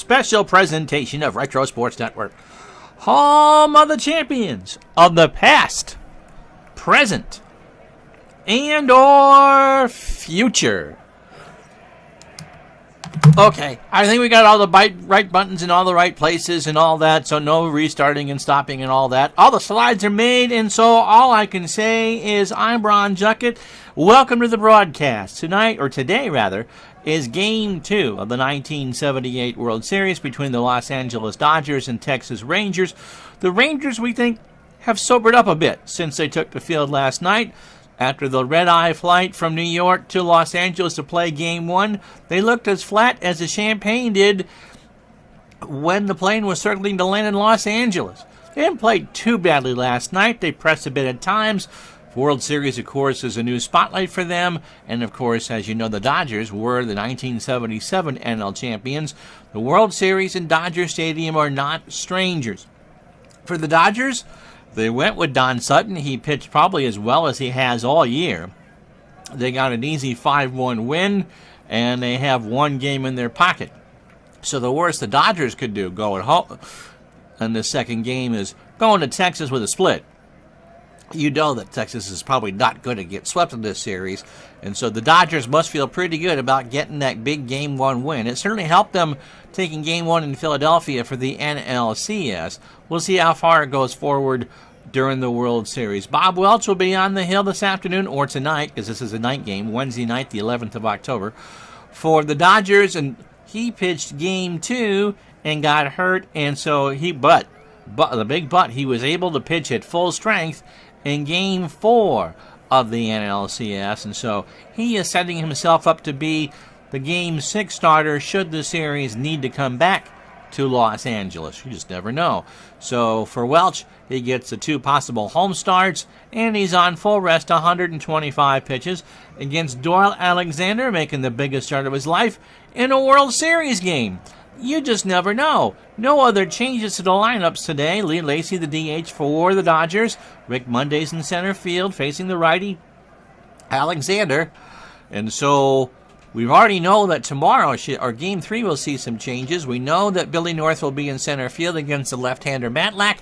special presentation of Retro Sports Network. Home of the champions of the past, present, and or future. Okay, I think we got all the right buttons in all the right places and all that, so no restarting and stopping and all that. All the slides are made, and so all I can say is I'm Ron Juckett. Welcome to the broadcast. Today, is Game 2 of the 1978 World Series between the Los Angeles Dodgers and Texas Rangers. The Rangers, we think, have sobered up a bit since they took the field last night. After the red-eye flight from New York to Los Angeles to play Game 1, they looked as flat as the champagne did when the plane was circling to land in Los Angeles. They didn't play too badly last night. They pressed a bit at times. World Series, of course, is a new spotlight for them. And, of course, as you know, the Dodgers were the 1977 NL champions. The World Series and Dodger Stadium are not strangers. For the Dodgers, they went with Don Sutton. He pitched probably as well as he has all year. They got an easy 5-1 win, and they have one game in their pocket. So the worst the Dodgers could do going home in the second game is going to Texas with a split. You know that Texas is probably not going to get swept in this series, and so the Dodgers must feel pretty good about getting that big Game 1 win. It certainly helped them taking Game 1 in Philadelphia for the NLCS. We'll see how far it goes forward during the World Series. Bob Welch will be on the hill this afternoon, or tonight, because this is a night game, Wednesday night, the 11th of October, for the Dodgers, and he pitched Game 2 and got hurt, and so he was able to pitch at full strength in Game 4 of the NLCS, and so he is setting himself up to be the Game 6 starter should the series need to come back to Los Angeles. You just never know. So for Welch, he gets the two possible home starts, and he's on full rest, 125 pitches against Doyle Alexander, making the biggest start of his life in a World Series game. You just never know. No other changes to the lineups today. Lee Lacy, the DH for the Dodgers. Rick Monday's in center field, facing the righty Alexander. And so we already know that tomorrow, or Game 3, will see some changes. We know that Billy North will be in center field against the left-hander Matlack.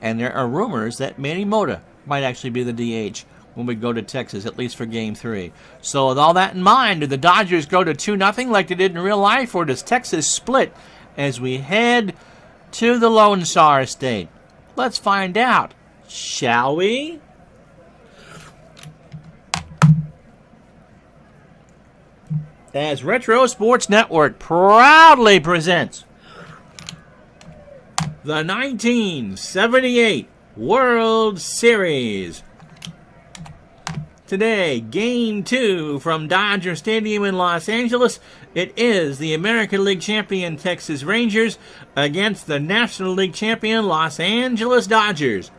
And there are rumors that Manny Mota might actually be the DH when we go to Texas, at least for Game 3. So with all that in mind, do the Dodgers go to 2-0 like they did in real life, or does Texas split as we head to the Lone Star State? Let's find out, shall we? As Retro Sports Network proudly presents the 1978 World Series. Today, Game 2 from Dodger Stadium in Los Angeles. It is the American League champion Texas Rangers against the National League champion Los Angeles Dodgers.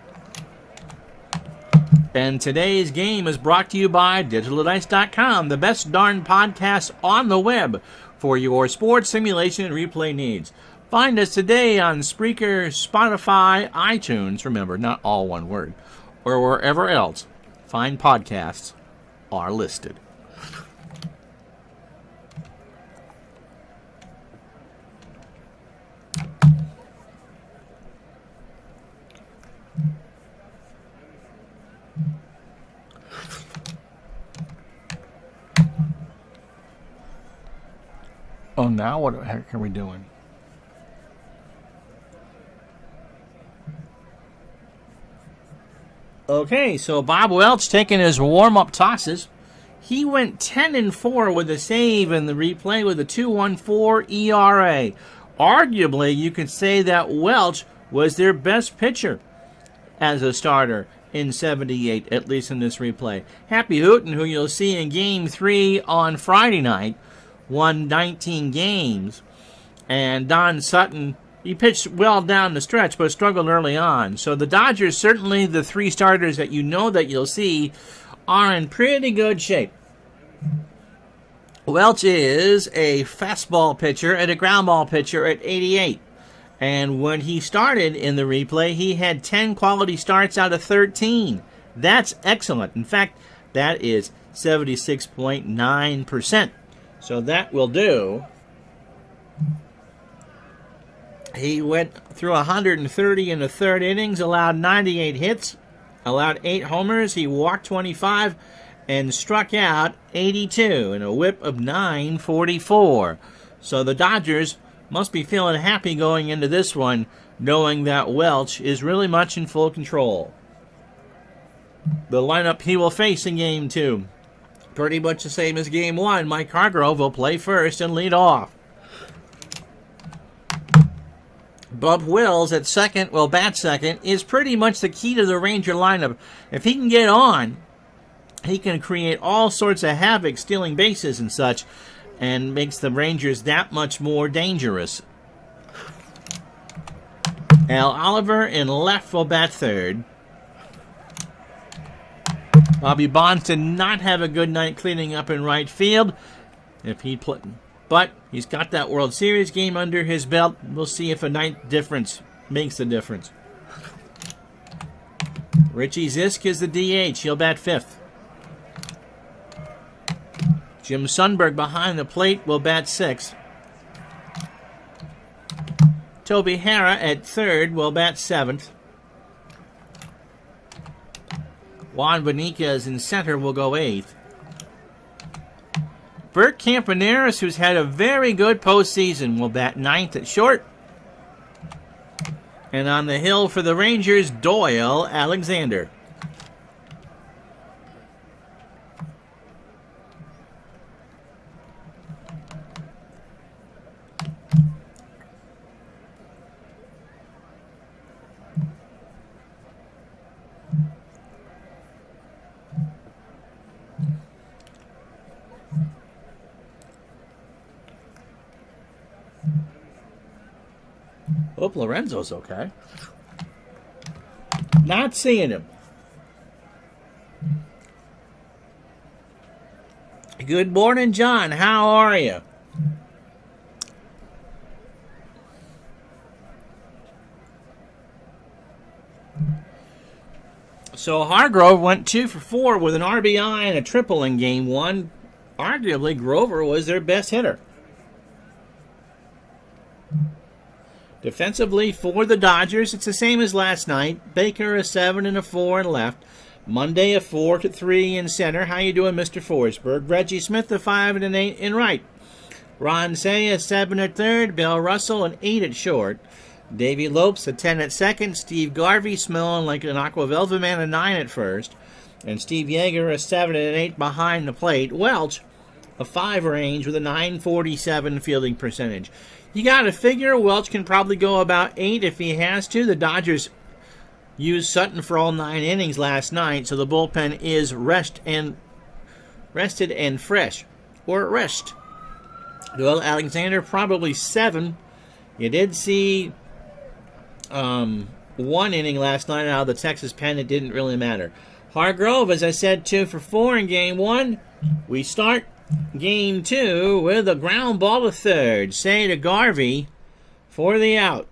And today's game is brought to you by DigitalDice.com, the best darn podcast on the web for your sports simulation and replay needs. Find us today on Spreaker, Spotify, iTunes, remember, not all one word, or wherever else fine podcasts are listed. Oh, now what the heck are we doing? Okay, so Bob Welch taking his warm-up tosses. He went 10-4 with a save in the replay with a 2.14 ERA. Arguably, you could say that Welch was their best pitcher as a starter in 78, at least in this replay. Happy Hooten, who you'll see in Game 3 on Friday night, won 19 games. And Don Sutton, he pitched well down the stretch, but struggled early on. So the Dodgers, certainly the three starters that you know that you'll see, are in pretty good shape. Welch is a fastball pitcher and a ground ball pitcher at 88. And when he started in the replay, he had 10 quality starts out of 13. That's excellent. In fact, that is 76.9%. So that will do He went through 130 in the third innings, allowed 98 hits, allowed 8 homers. He walked 25 and struck out 82 in a whip of 944. So the Dodgers must be feeling happy going into this one, knowing that Welch is really much in full control. The lineup he will face in Game 2, pretty much the same as Game 1. Mike Hargrove will play first and lead off. Bub Wills at second, will bat second, is pretty much the key to the Ranger lineup. If he can get on, he can create all sorts of havoc, stealing bases and such, and makes the Rangers that much more dangerous. Al Oliver in left will bat third. Bobby Bonds did not have a good night cleaning up in right field. But he's got that World Series game under his belt. We'll see if a night difference makes the difference. Richie Zisk is the DH. He'll bat fifth. Jim Sundberg behind the plate will bat sixth. Toby Harrah at third will bat seventh. Juan Beniquez in center will go eighth. Bert Campaneris, who's had a very good postseason, will bat ninth at short. And on the hill for the Rangers, Doyle Alexander. Hope Lorenzo's okay. Not seeing him. Good morning, John. How are you? So Hargrove went 2 for 4 with an RBI and a triple in Game 1. Arguably, Grover was their best hitter. Defensively for the Dodgers, it's the same as last night. Baker a 7 and a 4 in left. Monday a 4-3 in center. How you doing, Mr. Forsberg? Reggie Smith a 5 and an 8 in right. Ron Say a 7 at third. Bill Russell an 8 at short. Davey Lopes a 10 at second. Steve Garvey smelling like an Aqua Velva man a 9 at first. And Steve Yeager a 7 and an 8 behind the plate. Welch a 5 range with a 947 fielding percentage. You got to figure Welch can probably go about 8 if he has to. The Dodgers used Sutton for all 9 innings last night, so the bullpen is rested and fresh. Or at rest. Doyle Alexander probably 7. You did see 1 inning last night out of the Texas pen. It didn't really matter. Hargrove, as I said, 2 for 4 in Game 1. We start Game 2 with a ground ball to third. Say to Garvey for the out.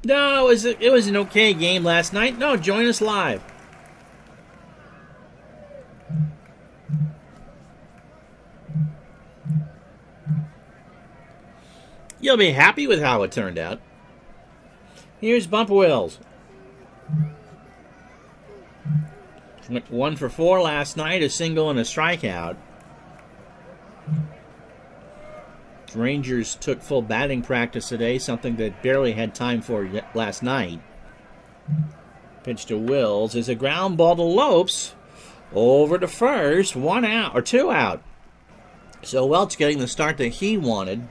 No, it was an okay game last night. No, join us live. You'll be happy with how it turned out. Here's Bump Wills. Went 1 for 4 last night, a single and a strikeout. Rangers took full batting practice today, something that barely had time for last night. Pitch to Wills is a ground ball to Lopes. Over to first, 1 out, or 2 out. So Welch getting the start that he wanted.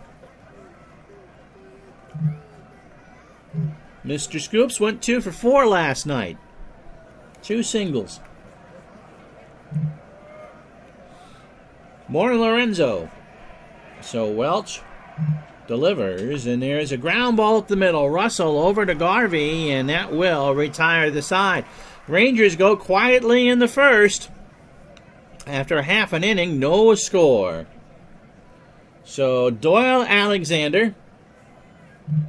Mr. Scoops went 2 for 4 last night. 2 singles. Morning, Lorenzo. So Welch delivers, and there's a ground ball up the middle. Russell over to Garvey, and that will retire the side. Rangers go quietly in the first. After half an inning, no score. So Doyle Alexander,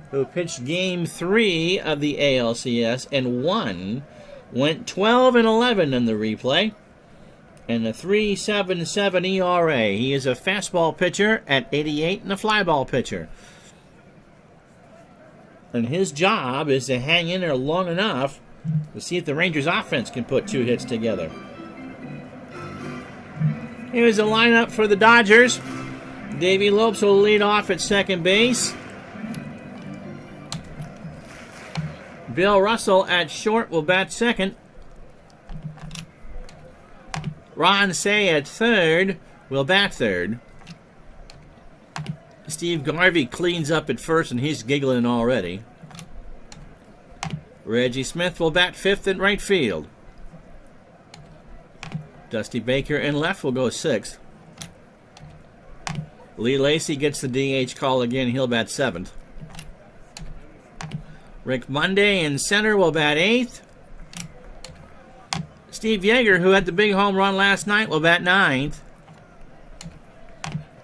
who pitched Game 3 of the ALCS and won, went 12 and 11 in the replay. And a 3.77 ERA. He is a fastball pitcher at 88 and a flyball pitcher. And his job is to hang in there long enough to see if the Rangers offense can put 2 hits together. Here's the lineup for the Dodgers. Davey Lopes will lead off at second base. Bill Russell at short will bat second. Ron Cey at third will bat third. Steve Garvey cleans up at first, and he's giggling already. Reggie Smith will bat fifth at right field. Dusty Baker in left will go sixth. Lee Lacy gets the DH call again. He'll bat seventh. Rick Monday in center will bat eighth. Steve Yeager, who had the big home run last night, will bat ninth.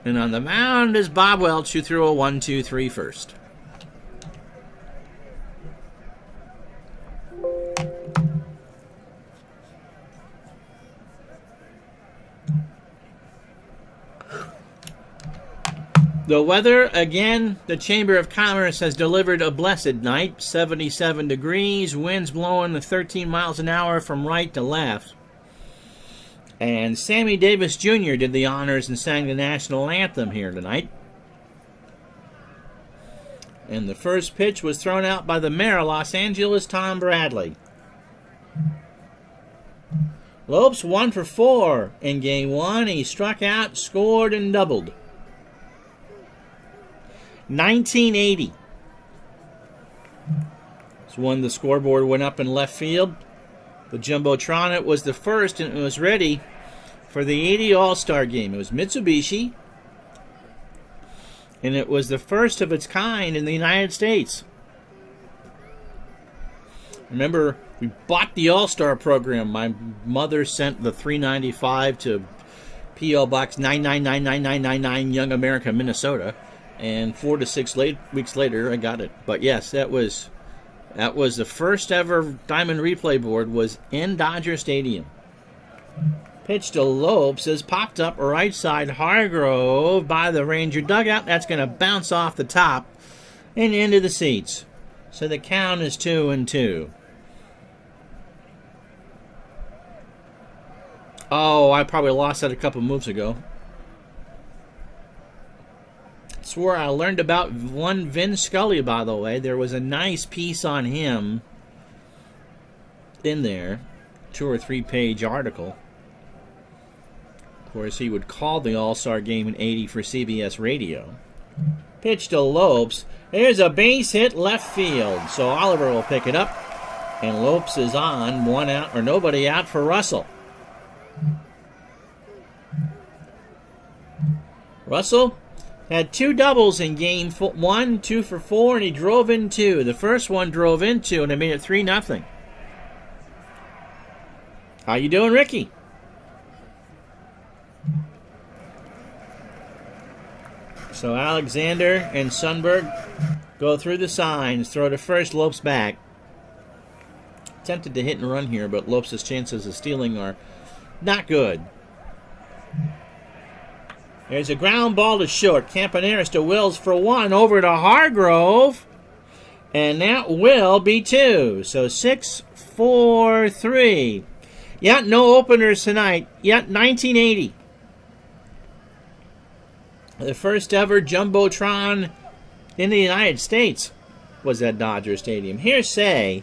And on the mound is Bob Welch, who threw a 1-2-3 first. The weather, again, the Chamber of Commerce has delivered a blessed night. 77 degrees, winds blowing 13 miles an hour from right to left. And Sammy Davis Jr. did the honors and sang the national anthem here tonight. And the first pitch was thrown out by the mayor of Los Angeles, Tom Bradley. Lopes 1 for 4 in game 1. He struck out, scored, and doubled. 1980. It's when the scoreboard went up in left field. The Jumbotron, it was the first, and it was ready for the 80 All-Star Game. It was Mitsubishi, and it was the first of its kind in the United States. Remember, we bought the All-Star program. My mother sent the $3.95 to P.O. Box 9999999, Young America, Minnesota. And 4 to 6 weeks later, I got it. But yes, that was the first ever Diamond Replay board was in Dodger Stadium. Pitch to Lopes is popped up right side. Hargrove by the Ranger dugout. That's going to bounce off the top and into the seats. So the count is 2-2. Oh, I probably lost that a couple moves ago. Swore I learned about one Vin Scully, by the way. There was a nice piece on him in there, 2 or 3 page article. Of course, he would call the All-Star Game in '80 for CBS Radio. Pitch to Lopes. There's a base hit left field, so Oliver will pick it up, and Lopes is on, 1 out or nobody out for Russell. Russell had 2 doubles in game 1, 2 for 4, and he drove in 2. The first one drove in 2, and it made it 3-0. How you doing, Ricky? So Alexander and Sundberg go through the signs. Throw to first, Lopes back. Tempted to hit and run here, but Lopes' chances of stealing are not good. There's a ground ball to short. Campaneris to Wills for 1. Over to Hargrove. And that will be 2. So 6-4-3. Yeah, no openers tonight. Yeah, 1980. The first ever Jumbotron in the United States was at Dodger Stadium. Here's Cey.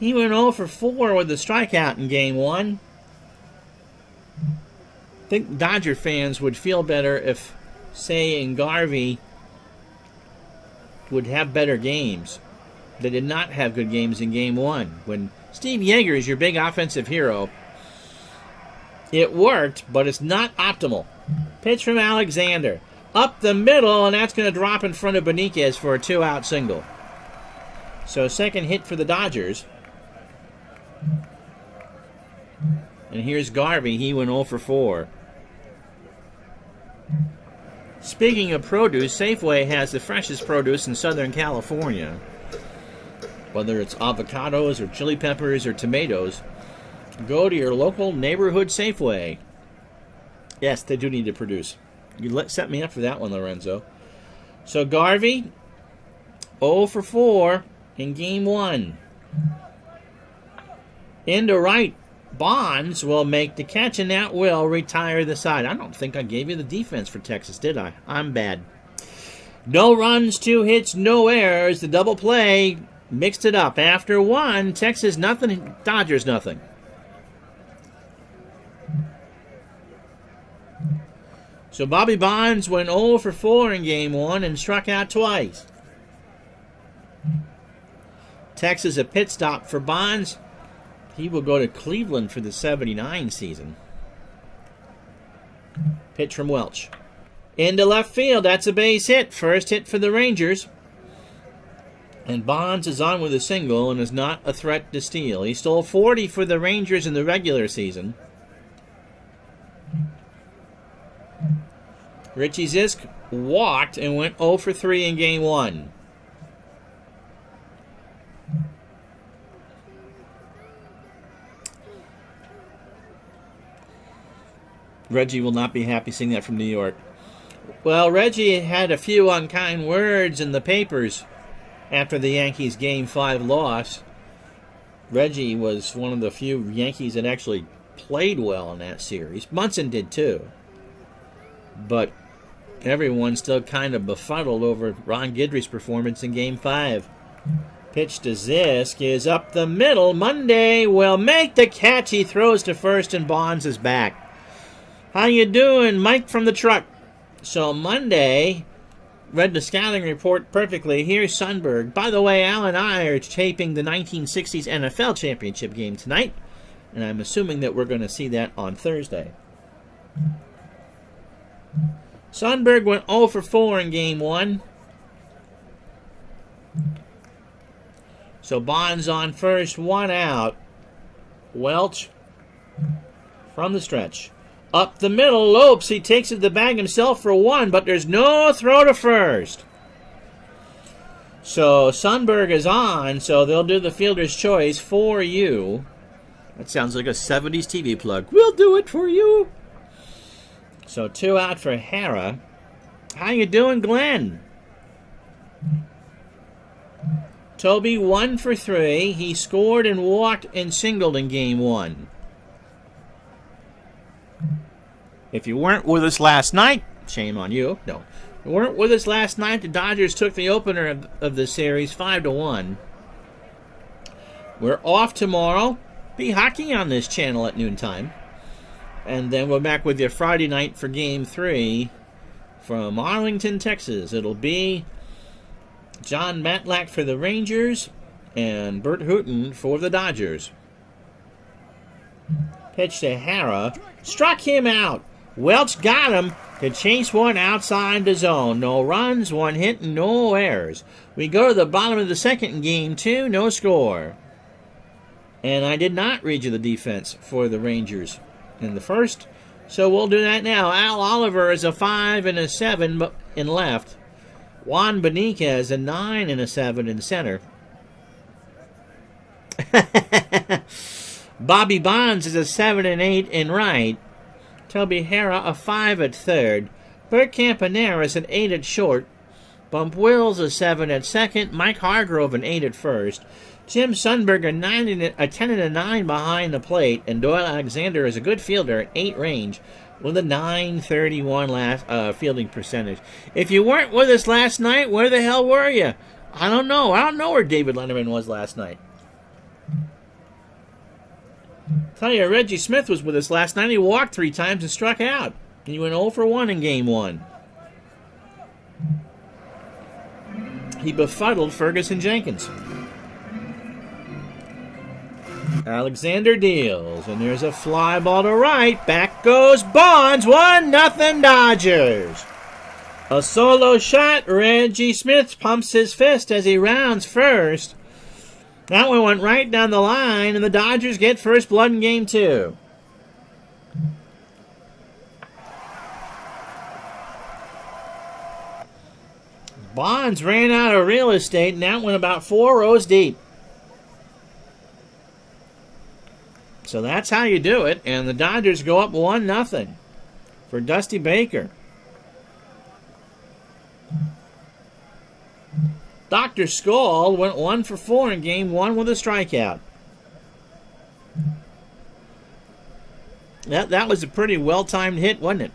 He went 0 for 4 with the strikeout in game 1. I think Dodger fans would feel better if Cey and Garvey would have better games. They did not have good games in game 1. When Steve Yeager is your big offensive hero, it worked, but it's not optimal. Pitch from Alexander. Up the middle, and that's going to drop in front of Beniquez for a 2-out single. So second hit for the Dodgers. And here's Garvey. He went 0 for 4. Speaking of produce, Safeway has the freshest produce in Southern California. Whether it's avocados or chili peppers or tomatoes, go to your local neighborhood Safeway. Yes, they do need to produce. You set me up for that one, Lorenzo. So Garvey, 0 for 4 in game 1. Into right, Bonds will make the catch, and that will retire the side. I don't think I gave you the defense for Texas, did I? I'm bad. No runs, 2 hits, no errors. The double play mixed it up. After 1, Texas nothing, Dodgers nothing. So Bobby Bonds went 0 for 4 in game 1 and struck out twice. Texas a pit stop for Bonds. He will go to Cleveland for the 79 season. Pitch from Welch. Into left field. That's a base hit. First hit for the Rangers. And Bonds is on with a single and is not a threat to steal. He stole 40 for the Rangers in the regular season. Richie Zisk walked and went 0 for 3 in game 1. Reggie will not be happy seeing that from New York. Well, Reggie had a few unkind words in the papers after the Yankees' Game 5 loss. Reggie was one of the few Yankees that actually played well in that series. Munson did too. But everyone's still kind of befuddled over Ron Guidry's performance in Game 5. Pitch to Zisk is up the middle. Monday will make the catch. He throws to first and Bonds is back. How you doing, Mike from the truck? So Monday, read the scouting report perfectly. Here's Sundberg. By the way, Al and I are taping the 1960s NFL Championship game tonight, and I'm assuming that we're going to see that on Thursday. Sundberg went 0 for 4 in game 1. So Bonds on first, 1 out. Welch from the stretch. Up the middle, Lopes. He takes it to the bag himself for 1, but there's no throw to first. So Sundberg is on, so they'll do the fielder's choice for you. That sounds like a 70s TV plug. We'll do it for you. So 2 out for Hara. How you doing, Glenn? Toby 1 for 3. He scored and walked and singled in game 1. If you weren't with us last night, shame on you. No, you weren't with us last night. The Dodgers took the opener of the series 5-1. We're off tomorrow. Be hockey on this channel at noontime. And then we're back with you Friday night for Game 3 from Arlington, Texas. It'll be John Matlack for the Rangers and Bert Hooton for the Dodgers. Pitch to Hara. Struck him out. Welch got him to chase one outside the zone. No runs, 1 hit, and no errors. We go to the bottom of the second in Game 2. No score. And I did not read you the defense for the Rangers in the first, so we'll do that now. Al Oliver is a 5 and a 7 in left. Juan Beniquez a 9 and a 7 in center. Bobby Bonds is a 7 and 8 in right. Toby Hara a 5 at third. Bert Campanera is an 8 at short. Bump Wills a 7 at second. Mike Hargrove an 8 at first. Jim Sundberg a 10 and a 9 behind the plate. And Doyle Alexander is a good fielder at 8 range with a .931 fielding percentage. If you weren't with us last night, where the hell were you? I don't know. I don't know where David Letterman was last night. Tell you, Reggie Smith was with us last night. He walked 3 times and struck out. He went 0 for 1 in game 1. He befuddled Ferguson Jenkins. Alexander deals, and there's a fly ball to right. Back goes Bonds. 1-0 Dodgers. A solo shot. Reggie Smith pumps his fist as he rounds first. That one went right down the line, and the Dodgers get first blood in game 2. Bonds ran out of real estate, and that went about 4 rows deep. So that's how you do it, and the Dodgers go up 1-0 for Dusty Baker. Dr. Skull went 1 for 4 in game 1 with a strikeout. That was a pretty well-timed hit, wasn't it?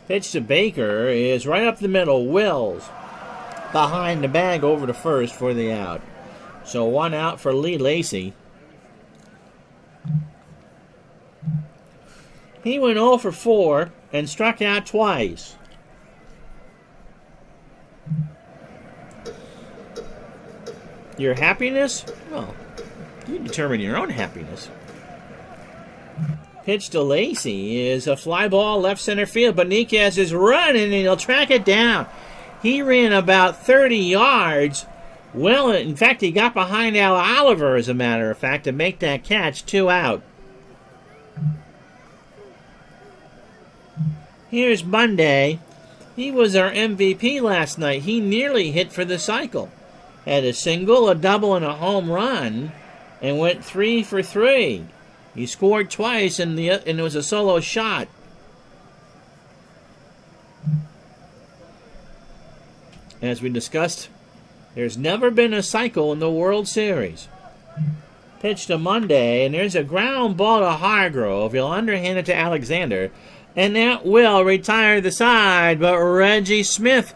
Pitch to Baker is right up the middle. Wills behind the bag over to first for the out. So 1 out for Lee Lacy. He went 0 for 4 and struck out twice. Your happiness? Well, you determine your own happiness. Pitch to Lacy is a fly ball left center field. Beniquez is running and he'll track it down. He ran about 30 yards. Well, in fact, he got behind Al Oliver, as a matter of fact, to make that catch. 2 out. Here's Monday. He was our MVP last night. He nearly hit for the cycle. Had a single, a double, and a home run, and went 3 for 3. He scored twice, and it was a solo shot. As we discussed, there's never been a cycle in the World Series. Pitch to Monday, and there's a ground ball to Hargrove. He'll underhand it to Alexander, and that will retire the side. But Reggie Smith,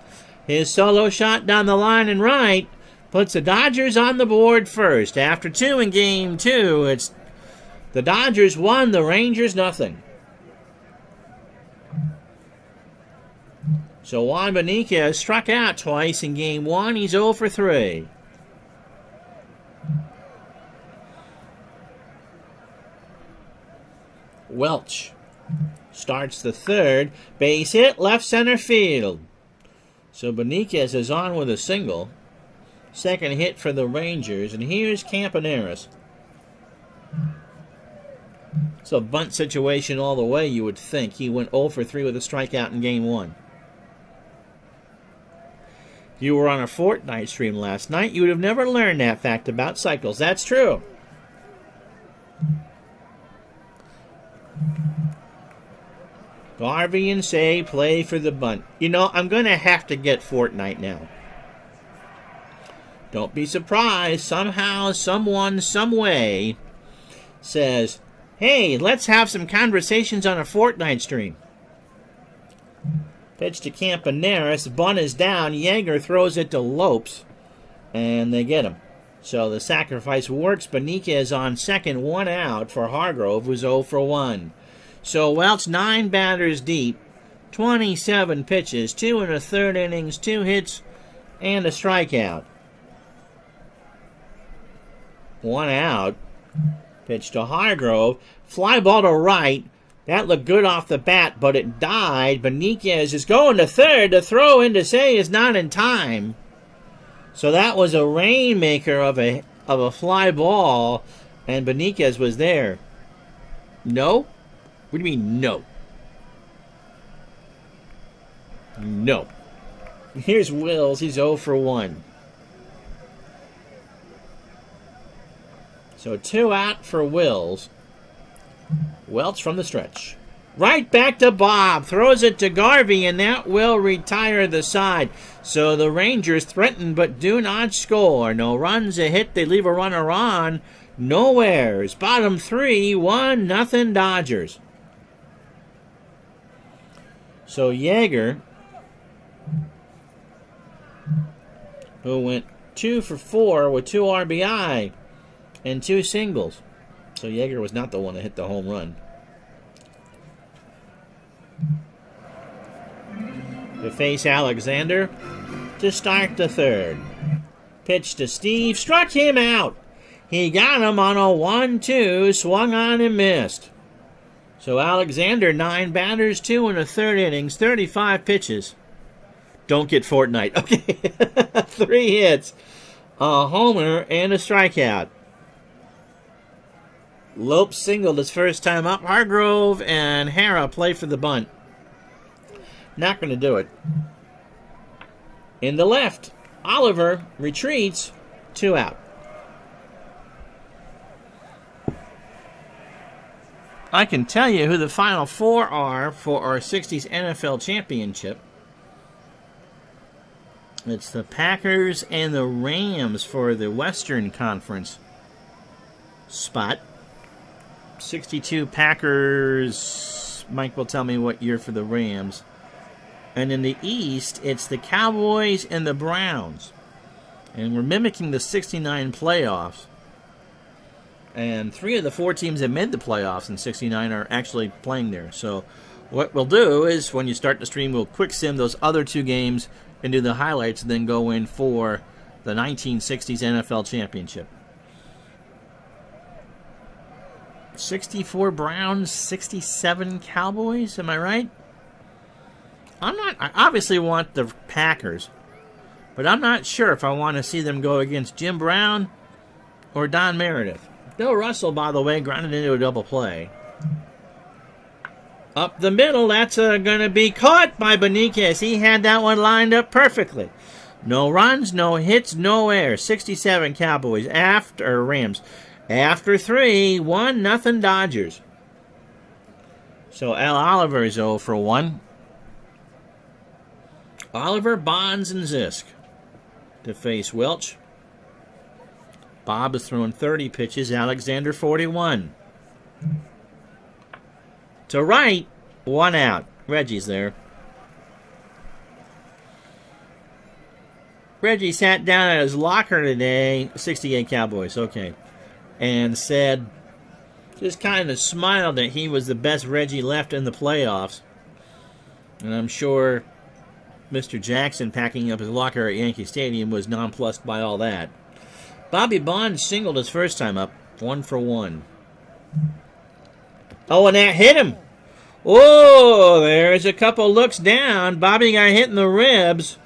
his solo shot down the line and right, puts the Dodgers on the board first. After 2 in game 2, it's the Dodgers 1, the Rangers nothing. So Juan Beniquez struck out twice in game 1. He's 0 for 3. Welch starts the third. Base hit, left center field. So Beniquez is on with a single. Second hit for the Rangers. And here's Campaneris. It's a bunt situation all the way, you would think. He went 0 for 3 with a strikeout in game 1. If you were on a Fortnite stream last night, you would have never learned that fact about cycles. That's true. Garvey and Say play for the bunt. You know, I'm going to have to get Fortnite now. Don't be surprised. Somehow, someone, some way says, hey, let's have some conversations on a Fortnite stream. Pitch to Campaneris. Bunt is down. Yeager throws it to Lopes, and they get him. So the sacrifice works. Beniquez on second, 1 out for Hargrove, who's 0 for 1. So Welch 9 batters deep, 27 pitches, 2 1/3 innings, 2 hits, and a strikeout. 1 out. Pitch to Hargrove. Fly ball to right. That looked good off the bat, but it died. Beniquez is going to third. The throw in to Say is not in time. So that was a rainmaker of a fly ball, and Beniquez was there. No? What do you mean, no? No. Here's Wills. He's 0 for 1. So 2 out for Wills. Welch from the stretch. Right back to Bob. Throws it to Garvey, and that will retire the side. So the Rangers threaten but do not score. No runs, a hit. They leave a runner on. Nowheres. Bottom 3, 1-0 Dodgers. So Yeager, who went 2 for 4 with 2 RBI and 2 singles. So Yeager was not the one that hit the home run. To face Alexander to start the third. Pitch to Steve. Struck him out. He got him on a 1-2. Swung on and missed. So Alexander, 9 batters, 2 1/3 innings, 35 pitches. Don't get Fortnite. Okay. 3 hits. A homer and a strikeout. Lopes singled his first time up. Hargrove and Hara play for the bunt. Not going to do it. In the left, Oliver retreats. 2 out. I can tell you who the final 4 are for our 60s NFL Championship. It's the Packers and the Rams for the Western Conference spot. 62 Packers. Mike will tell me what year for the Rams. And in the East, it's the Cowboys and the Browns. And we're mimicking the 69 playoffs. And 3 of the 4 teams that made the playoffs in 69 are actually playing there. So what we'll do is when you start the stream, we'll quick sim those other 2 games and do the highlights and then go in for the 1960s NFL Championship. 64 Browns, 67 Cowboys, am I right? I obviously want the Packers, but I'm not sure if I want to see them go against Jim Brown or Don Meredith. Bill Russell, by the way, grounded into a double play. Up the middle, that's going to be caught by Beniquez. He had that one lined up perfectly. No runs, no hits, no errors. 67 Cowboys after Rams. After 3, 1-0 Dodgers. So Al Oliver is 0 for 1. Oliver, Bonds, and Zisk to face Welch. Bob is throwing 30 pitches. Alexander 41. To right, 1 out. Reggie's there. Reggie sat down at his locker today, 68 Cowboys, okay, and said, just kind of smiled that he was the best Reggie left in the playoffs. And I'm sure Mr. Jackson packing up his locker at Yankee Stadium was nonplussed by all that. Bobby Bonds singled his first time up, 1 for 1. Oh, and that hit him. Oh, there's a couple looks down. Bobby got hit in the ribs.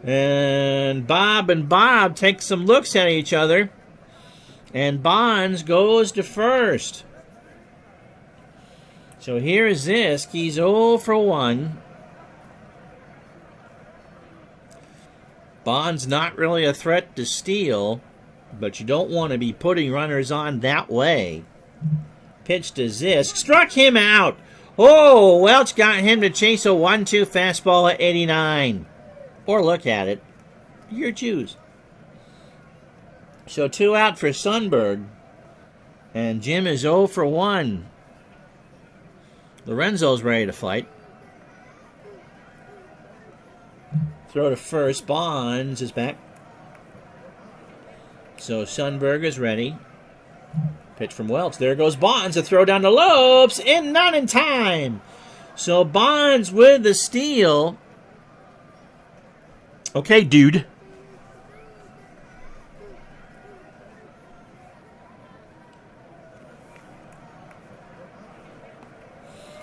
And Bob take some looks at each other. And Bonds goes to first. So here's Zisk. He's 0 for 1. Bonds not really a threat to steal, but you don't want to be putting runners on that way. Pitch to Zisk. Struck him out. Oh, Welch got him to chase a 1-2 fastball at 89. Or look at it. Your choose. So 2 out for Sundberg. And Jim is 0 for 1. Lorenzo's ready to fight. Throw to first. Bonds is back. So Sundberg is ready. Pitch from Welch. There goes Bonds. A throw down to Lopes. And not in time. So Bonds with the steal. Okay, dude.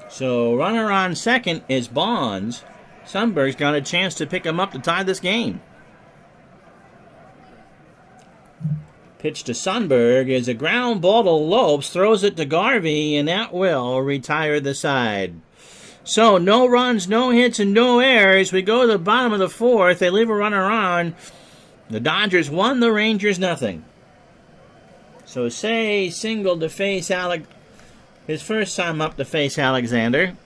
So runner on second is Bonds. Sundberg's got a chance to pick him up to tie this game. Pitch to Sundberg is a ground ball to Lopes, throws it to Garvey, and that will retire the side. So no runs, no hits, and no errors. We go to the bottom of the 4th. They leave a runner on. The Dodgers won, the Rangers nothing. So Say singled to face his first time up to face Alexander.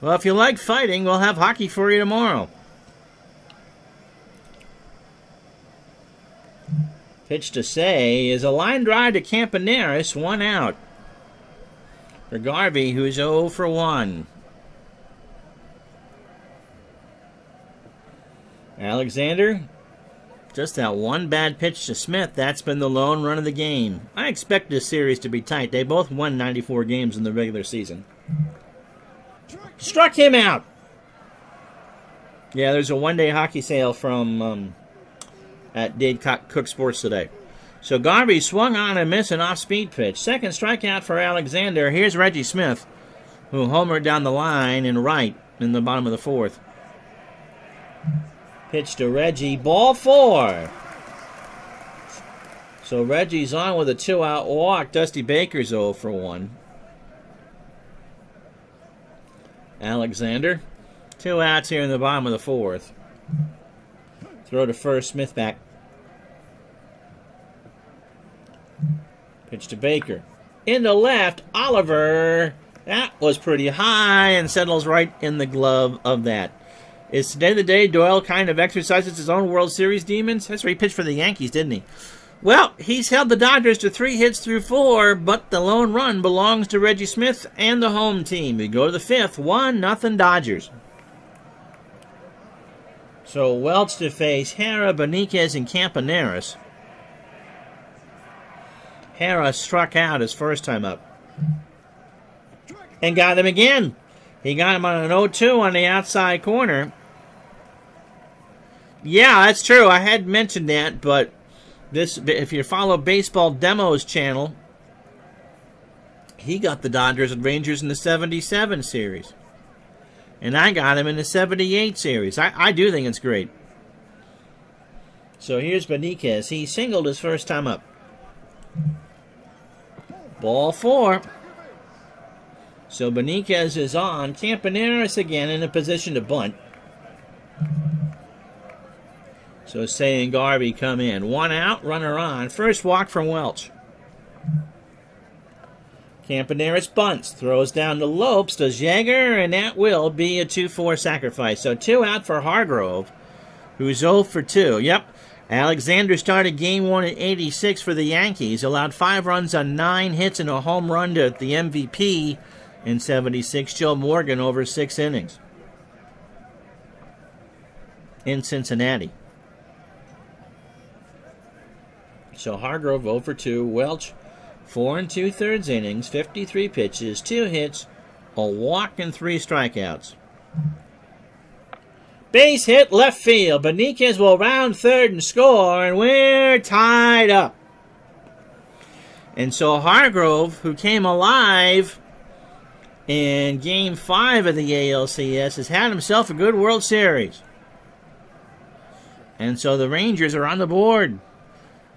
Well, if you like fighting, we'll have hockey for you tomorrow. Pitch to Say is a line drive to Campaneris, 1 out. For Garvey, who's 0 for 1. Alexander, just that one bad pitch to Smith. That's been the lone run of the game. I expect this series to be tight. They both won 94 games in the regular season. Struck him out. Yeah, there's a one-day hockey sale from at Dade Cook Sports today. So Garvey swung on and missed an off-speed pitch. Second strikeout for Alexander. Here's Reggie Smith, who homered down the line in right in the bottom of the 4th. Pitch to Reggie. Ball 4. So Reggie's on with a 2-out walk. Dusty Baker's 0 for 1. Alexander. 2 outs here in the bottom of the 4th. Throw to first. Smith back. Pitch to Baker. Into left, Oliver. That was pretty high and settles right in the glove of that. Is today the day Doyle kind of exercises his own World Series demons? That's where he pitched for the Yankees, didn't he? Well, he's held the Dodgers to 3 hits through 4, but the lone run belongs to Reggie Smith and the home team. We go to the 5th, 1-0 Dodgers. So Welch to face Hara, Beniquez, and Campaneris. Hara struck out his first time up. And got him again. He got him on an 0-2 on the outside corner. Yeah, that's true. I had mentioned that, but this, if you follow Baseball Demos channel, he got the Dodgers and Rangers in the 77 series. And I got him in the 78 series. I do think it's great. So here's Beniquez. He singled his first time up. Ball 4. So Beniquez is on. Campaneris again in a position to bunt. So Say and Garvey come in. 1 out, runner on. First walk from Welch. Campaneris bunts, throws down to Lopes, does Yeager, and that will be a 2-4 sacrifice. So 2 out for Hargrove, who's 0 for 2. Yep, Alexander started game 1 at 86 for the Yankees, allowed 5 runs on 9 hits and a home run to the MVP in 76, Joe Morgan, over 6 innings in Cincinnati. So Hargrove 0 for 2. Welch, 4 2/3 innings, 53 pitches, 2 hits, a walk, and 3 strikeouts. Base hit left field. Beniquez will round third and score, and we're tied up. And so Hargrove, who came alive in Game 5 of the ALCS, has had himself a good World Series. And so the Rangers are on the board.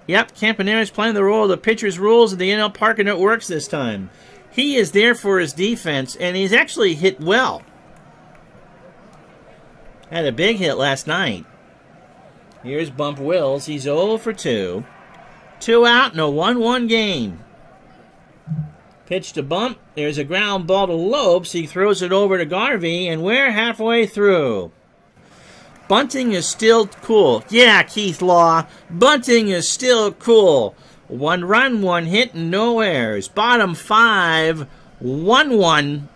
Yep, Campaneris playing the role of the pitcher's rules of the NL Park, and it works this time. He is there for his defense, and he's actually hit well. Had a big hit last night. Here's Bump Wills. He's 0 for 2. 2 out in a 1-1 game. Pitch to Bump. There's a ground ball to Lopes. He throws it over to Garvey, and we're halfway through. Bunting is still cool. Yeah, Keith Law. Bunting is still cool. 1 run, 1 hit, and no errors. Bottom 5, 1-1.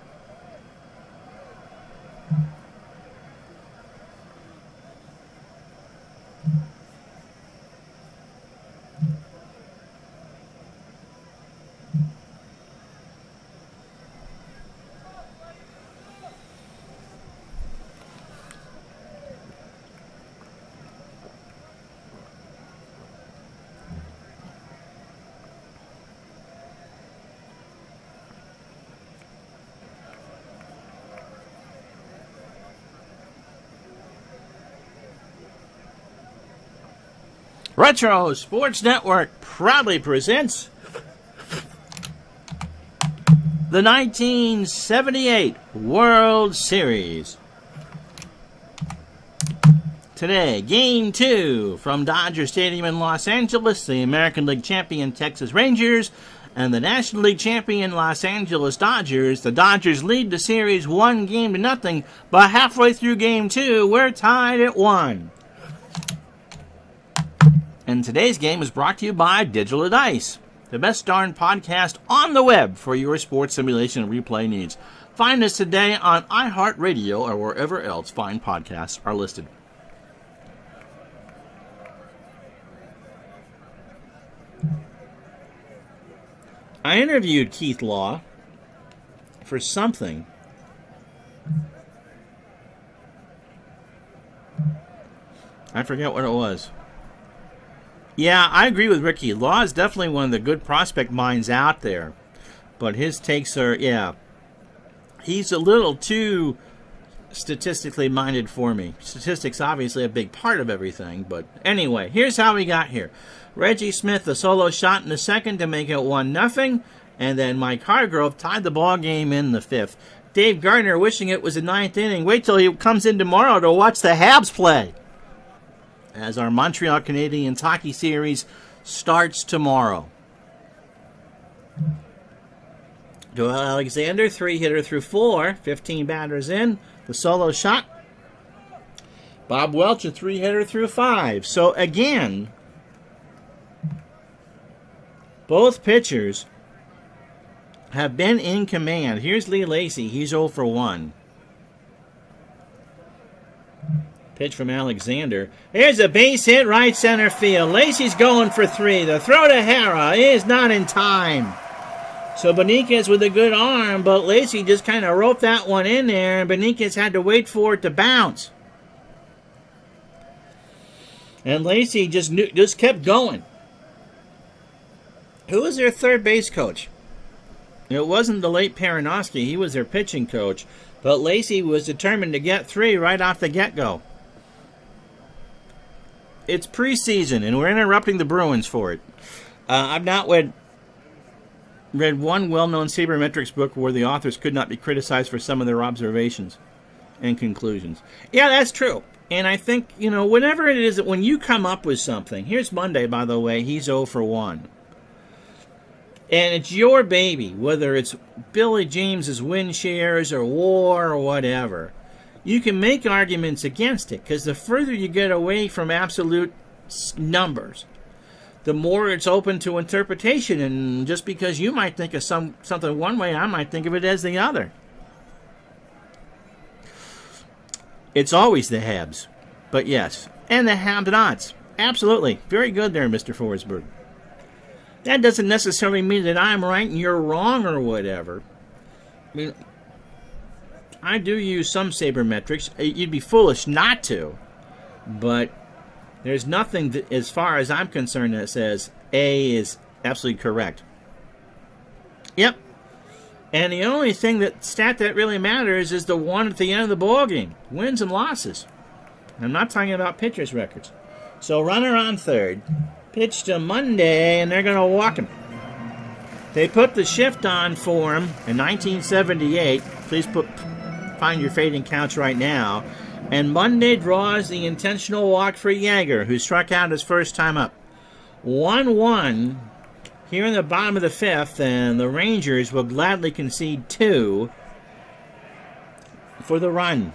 Retro Sports Network proudly presents the 1978 World Series. Today, Game 2 from Dodger Stadium in Los Angeles, the American League champion Texas Rangers and the National League champion Los Angeles Dodgers. The Dodgers lead the series 1-0, but halfway through Game 2, we're tied at 1. And today's game is brought to you by Digital Dice, the best darn podcast on the web for your sports simulation and replay needs. Find us today on iHeartRadio or wherever else fine podcasts are listed. I interviewed Keith Law for something. I forget what it was. Yeah, I agree with Ricky. Law is definitely one of the good prospect minds out there. But his takes are, yeah. He's a little too statistically minded for me. Statistics obviously a big part of everything. But anyway, here's how we got here. Reggie Smith, a solo shot in the second to make it 1-0. And then Mike Hargrove tied the ball game in the 5th. Dave Gardner wishing it was the 9th inning. Wait till he comes in tomorrow to watch the Habs play, as our Montreal Canadiens hockey series starts tomorrow. Doyle Alexander, 3-hitter through 4, 15 batters in. The solo shot. Bob Welch, a 3-hitter through 5. So again, both pitchers have been in command. Here's Lee Lacy. He's 0 for 1. Pitch from Alexander. Here's a base hit right center field. Lacy's going for 3. The throw to Hara is not in time. So Beniquez with a good arm, but Lacy just kind of roped that one in there, and Beniquez had to wait for it to bounce. And Lacy just kept going. Who was their third base coach? It wasn't the late Peranowski. He was their pitching coach. But Lacy was determined to get 3 right off the get-go. It's preseason, and we're interrupting the Bruins for it. I've not read one well-known sabermetrics book where the authors could not be criticized for some of their observations and conclusions. Yeah, that's true. And I think, whenever it is that when you come up with something, here's Monday, by the way, he's 0 for 1. And it's your baby, whether it's Billy James's win shares or WAR or whatever. You can make arguments against it, because the further you get away from absolute numbers, the more it's open to interpretation. And just because you might think of something one way, I might think of it as the other. It's always the Habs. But yes, and the have-nots. Absolutely. Very good there, Mr. Forsberg. That doesn't necessarily mean that I'm right and you're wrong or whatever. I mean, I do use some sabermetrics. You'd be foolish not to. But there's nothing that, as far as I'm concerned, that says A is absolutely correct. Yep. And the only stat that really matters is the one at the end of the ballgame. Wins and losses. I'm not talking about pitchers' records. So runner on third. Pitch to Monday, and they're going to walk him. They put the shift on for him in 1978. Please find your fading counts right now. And Monday draws the intentional walk for Yeager, who struck out his first time up. 1-1 here in the bottom of the 5th, and the Rangers will gladly concede 2 for the run.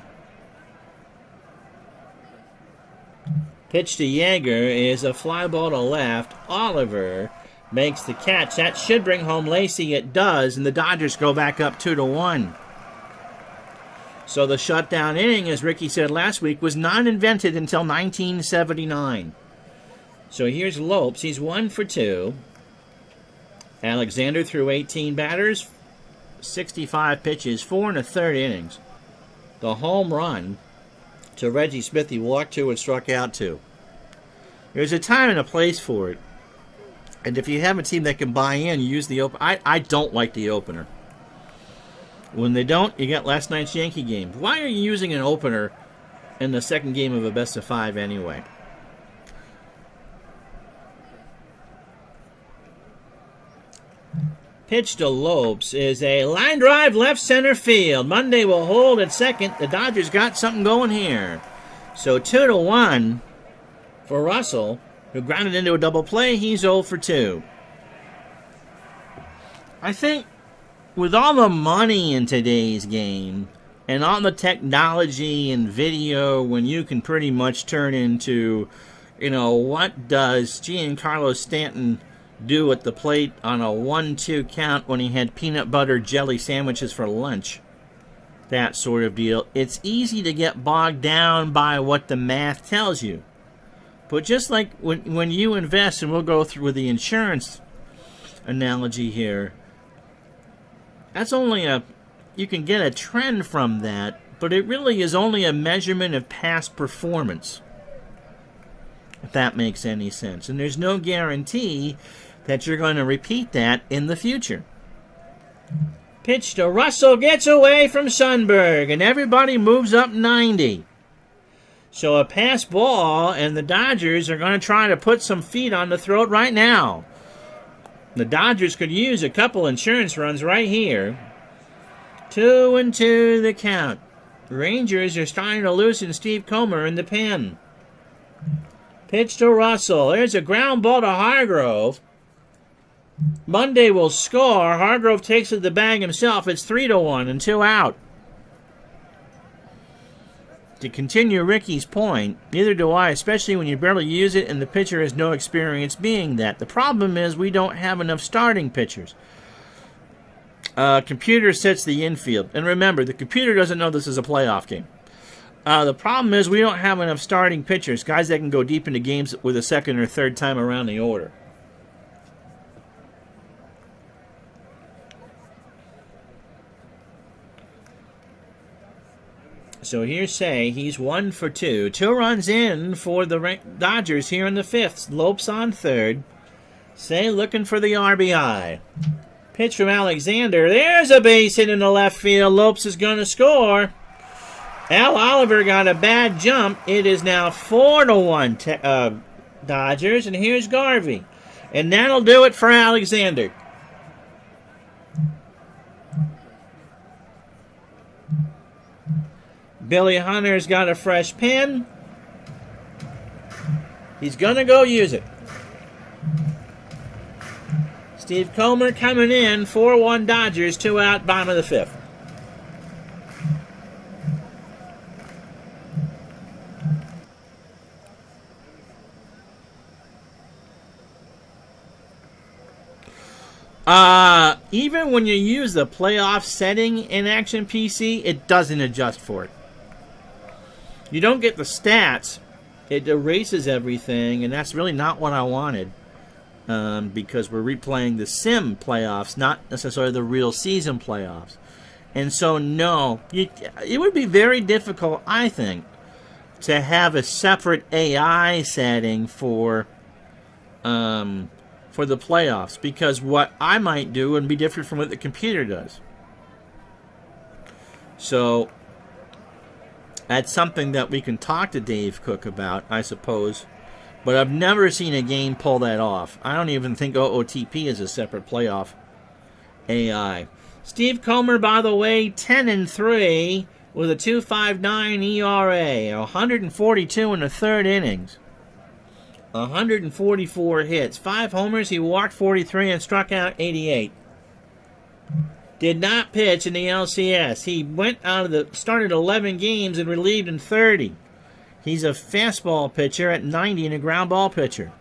Pitch to Yeager is a fly ball to left. Oliver makes the catch. That should bring home Lacy. It does, and the Dodgers go back up 2-1. So the shutdown inning, as Ricky said last week, was not invented until 1979. So here's Lopes. He's 1 for 2. Alexander threw 18 batters, 65 pitches, 4 1/3 innings. The home run to Reggie Smith. He walked 2 and struck out 2. There's a time and a place for it. And if you have a team that can buy in, use the opener. I don't like the opener. When they don't, you got last night's Yankee game. Why are you using an opener in the second game of a best-of-5 anyway? Pitch to Lopes is a line drive left center field. Monday will hold at second. The Dodgers got something going here. So 2-1 for Russell, who grounded into a double play. He's 0 for 2. I think with all the money in today's game and all the technology and video, when you can pretty much turn into, what does Giancarlo Stanton do at the plate on a 1-2 count when he had peanut butter jelly sandwiches for lunch, that sort of deal. It's easy to get bogged down by what the math tells you. But just like when you invest, and we'll go through with the insurance analogy here, that's only you can get a trend from that, but it really is only a measurement of past performance, if that makes any sense. And there's no guarantee that you're going to repeat that in the future. Pitch to Russell, gets away from Sundberg, and everybody moves up 90. So a pass ball, and the Dodgers are going to try to put some feet on the throat right now. The Dodgers could use a couple insurance runs right here. 2-2 the count. Rangers are starting to loosen Steve Comer in the pen. Pitch to Russell. There's a ground ball to Hargrove. Monday will score. Hargrove takes it to the bag himself. It's 3-1 and 2 out. to continue Ricky's point, neither do I, especially when you barely use it and the pitcher has no experience being that. The problem is we don't have enough starting pitchers. Computer sets the infield. And remember, the computer doesn't know this is a playoff game. The problem is we don't have enough starting pitchers, guys that can go deep into games with a second or third time around the order. So here's Say. He's 1 for 2. 2 runs in for the Dodgers here in the 5th. Lopes on third. Say looking for the RBI. Pitch from Alexander. There's a base hit in the left field. Lopes is going to score. Al Oliver got a bad jump. It is now 4-1 Dodgers. And here's Garvey. And that'll do it for Alexander. Billy Hunter's got a fresh pin. He's going to go use it. Steve Comer coming in, 4-1 Dodgers, 2 out, bottom of the 5th. Even when you use the playoff setting in Action PC, it doesn't adjust for it. You don't get the stats. It erases everything, and that's really not what I wanted. Because we're replaying the sim playoffs, not necessarily the real season playoffs. And so, no, it would be very difficult, I think, to have a separate AI setting for the playoffs, because what I might do would be different from what the computer does. So that's something that we can talk to Dave Cook about, I suppose. But I've never seen a game pull that off. I don't even think OOTP is a separate playoff AI. Steve Comer, by the way, 10-3 with a 2.59 ERA, 142 in the third innings, 144 hits, 5 homers. He walked 43 and struck out 88. Did not pitch in the LCS. He started 11 games and relieved in 30. He's a fastball pitcher at 90 and a ground ball pitcher.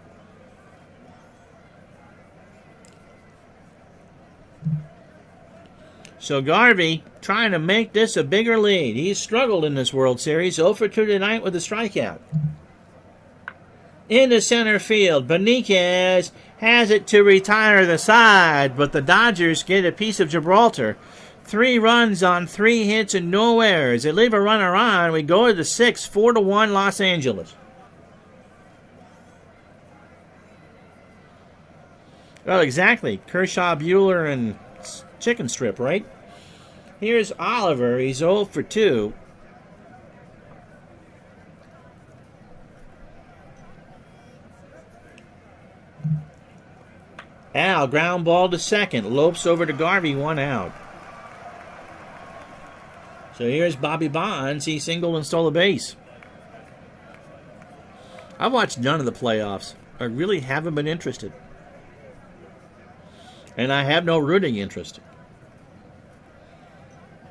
So Garvey trying to make this a bigger lead. He's struggled in this World Series. 0 for 2 tonight with a strikeout. Into center field, Beniquez has it to retire the side, but the Dodgers get a piece of Gibraltar. 3 runs on 3 hits and no errors. They leave a runner on. We go to the 6th, 4-1 Los Angeles. Well, exactly. Kershaw, Buehler, and Chicken Strip, right? Here's Oliver. He's 0 for 2. Al, ground ball to second. Lopes over to Garvey, 1 out. So here's Bobby Bonds. He singled and stole a base. I've watched none of the playoffs. I really haven't been interested. And I have no rooting interest.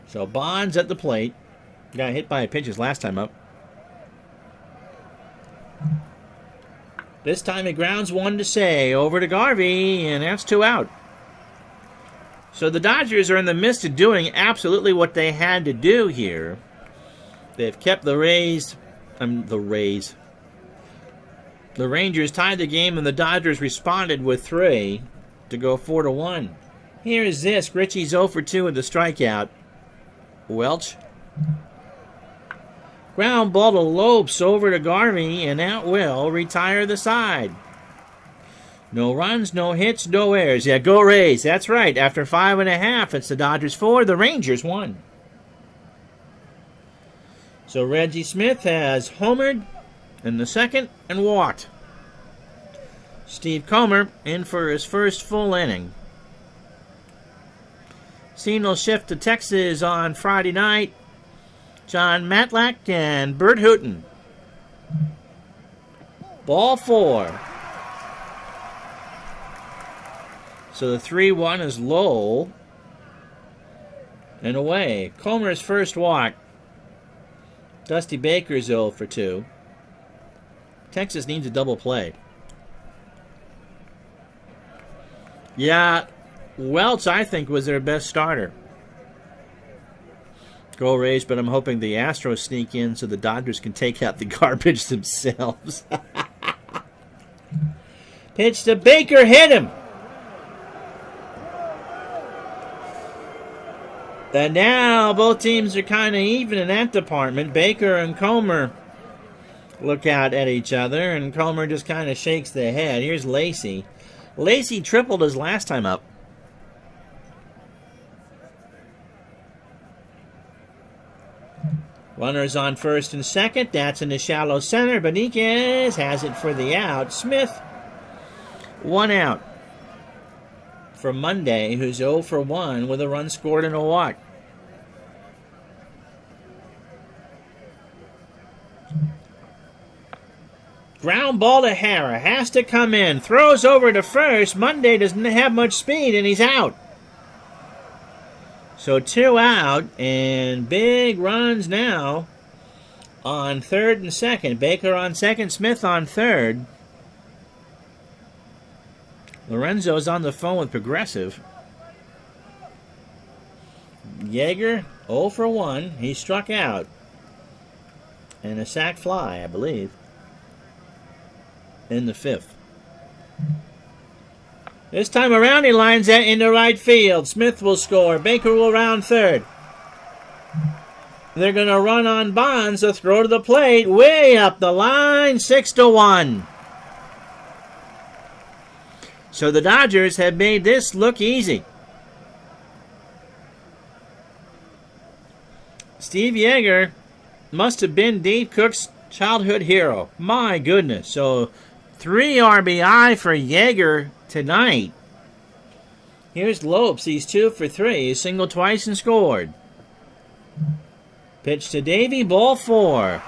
So Bonds at the plate. Got hit by a pitch his last time up. This time he grounds 1 to Say. Over to Garvey, and that's 2 out. So the Dodgers are in the midst of doing absolutely what they had to do here. They've kept the Rangers tied the game, and the Dodgers responded with 3 to go 4-1. Here's this. Richie's 0 for 2 with the strikeout. Welch. Ground ball to Lopes over to Garvey, and that will retire the side. No runs, no hits, no errors. Yeah, go Rays. That's right. After 5.5, it's the Dodgers 4, the Rangers 1. So Reggie Smith has homered in the 2nd and walked. Steve Comer in for his first full inning. Scene will shift to Texas on Friday night. John Matlack and Bert Hooton. Ball 4. So the 3-1 is low and away. Comer's first walk. Dusty Baker's 0 for 2. Texas needs a double play. Yeah, Welch, I think, was their best starter. Go Rays, but I'm hoping the Astros sneak in so the Dodgers can take out the garbage themselves. Pitch to Baker, hit him. And now both teams are kind of even in that department. Baker and Comer look out at each other, and Comer just kind of shakes their head. Here's Lacey. Lacey tripled his last time up. Runners on first and second. That's in the shallow center. Beniquez has it for the out. Smith, 1 out for Monday, who's 0 for 1 with a run scored and a walk. Ground ball to Hara. Has to come in. Throws over to first. Monday doesn't have much speed, and he's out. So 2 out, and big runs now on third and second. Baker on second, Smith on third. Lorenzo's on the phone with Progressive. Yeager, 0 for 1. He struck out. And a sac fly, I believe, in the 5th. This time around, he lines that into right field. Smith will score. Baker will round third. They're going to run on Bonds, so throw to the plate. Way up the line, 6-1. So the Dodgers have made this look easy. Steve Yeager must have been Dave Cook's childhood hero. My goodness. So 3 RBI for Yeager tonight. Here's Lopes. He's 2 for 3. He singled twice and scored. Pitch to Davey. Ball 4.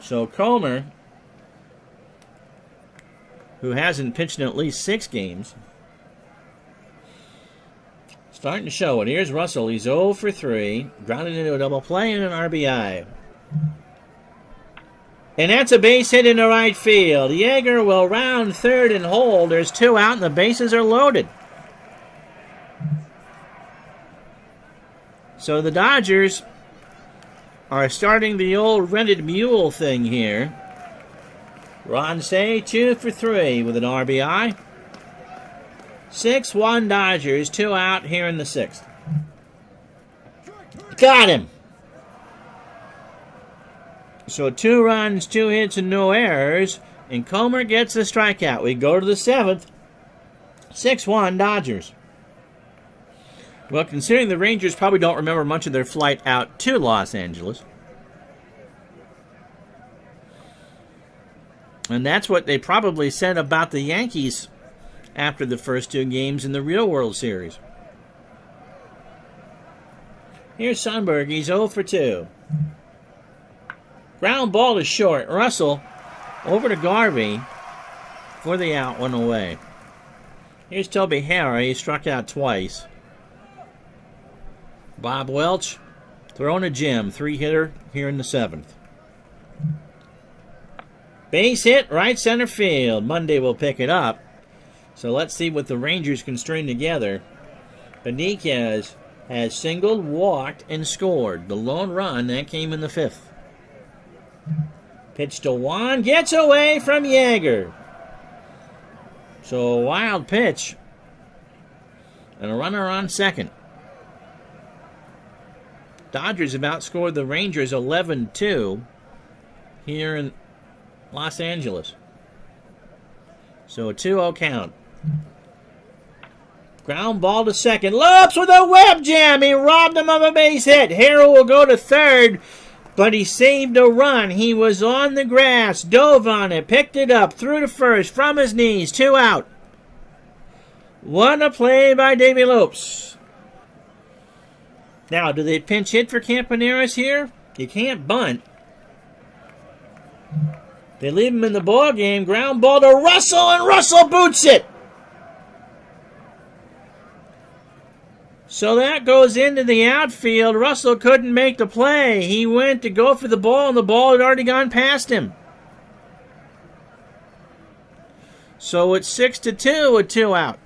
So Comer, who hasn't pitched in at least 6 games, starting to show it. Here's Russell. He's 0 for 3. Grounded into a double play and an RBI. And that's a base hit into right field. Yeager will round third and hold. There's 2 out and the bases are loaded. So the Dodgers are starting the old rented mule thing here. Ron Cey, 2 for 3 with an RBI. 6-1 Dodgers, 2 out here in the 6th. Got him. So 2 runs, 2 hits, and no errors. And Comer gets the strikeout. We go to the 7th. 6-1 Dodgers. Well, considering the Rangers probably don't remember much of their flight out to Los Angeles. And that's what they probably said about the Yankees after the first 2 games in the real World Series. Here's Sundberg. He's 0 for 2. Ground ball to short. Russell over to Garvey for the out, 1 away. Here's Toby Hara. He struck out twice. Bob Welch throwing a gem. 3-hitter here in the 7th. Base hit, right center field. Monday will pick it up. So let's see what the Rangers can string together. Beniquez has singled, walked, and scored. The lone run, that came in the 5th. Pitch to Juan, gets away from Yeager. So a wild pitch. And a runner on second. Dodgers have outscored the Rangers 11-2 here in Los Angeles. So a 2-0 count. Ground ball to second. Lopes with a web jam. He robbed him of a base hit. Harrell will go to third, but he saved a run. He was on the grass, dove on it, picked it up, threw to first from his knees. 2 out. What a play by Davey Lopes. Now, do they pinch hit for Campaneris here? You can't bunt. They leave him in the ball game. Ground ball to Russell, and Russell boots it. So that goes into the outfield. Russell couldn't make the play. He went to go for the ball, and the ball had already gone past him. So it's 6-2 with 2 out.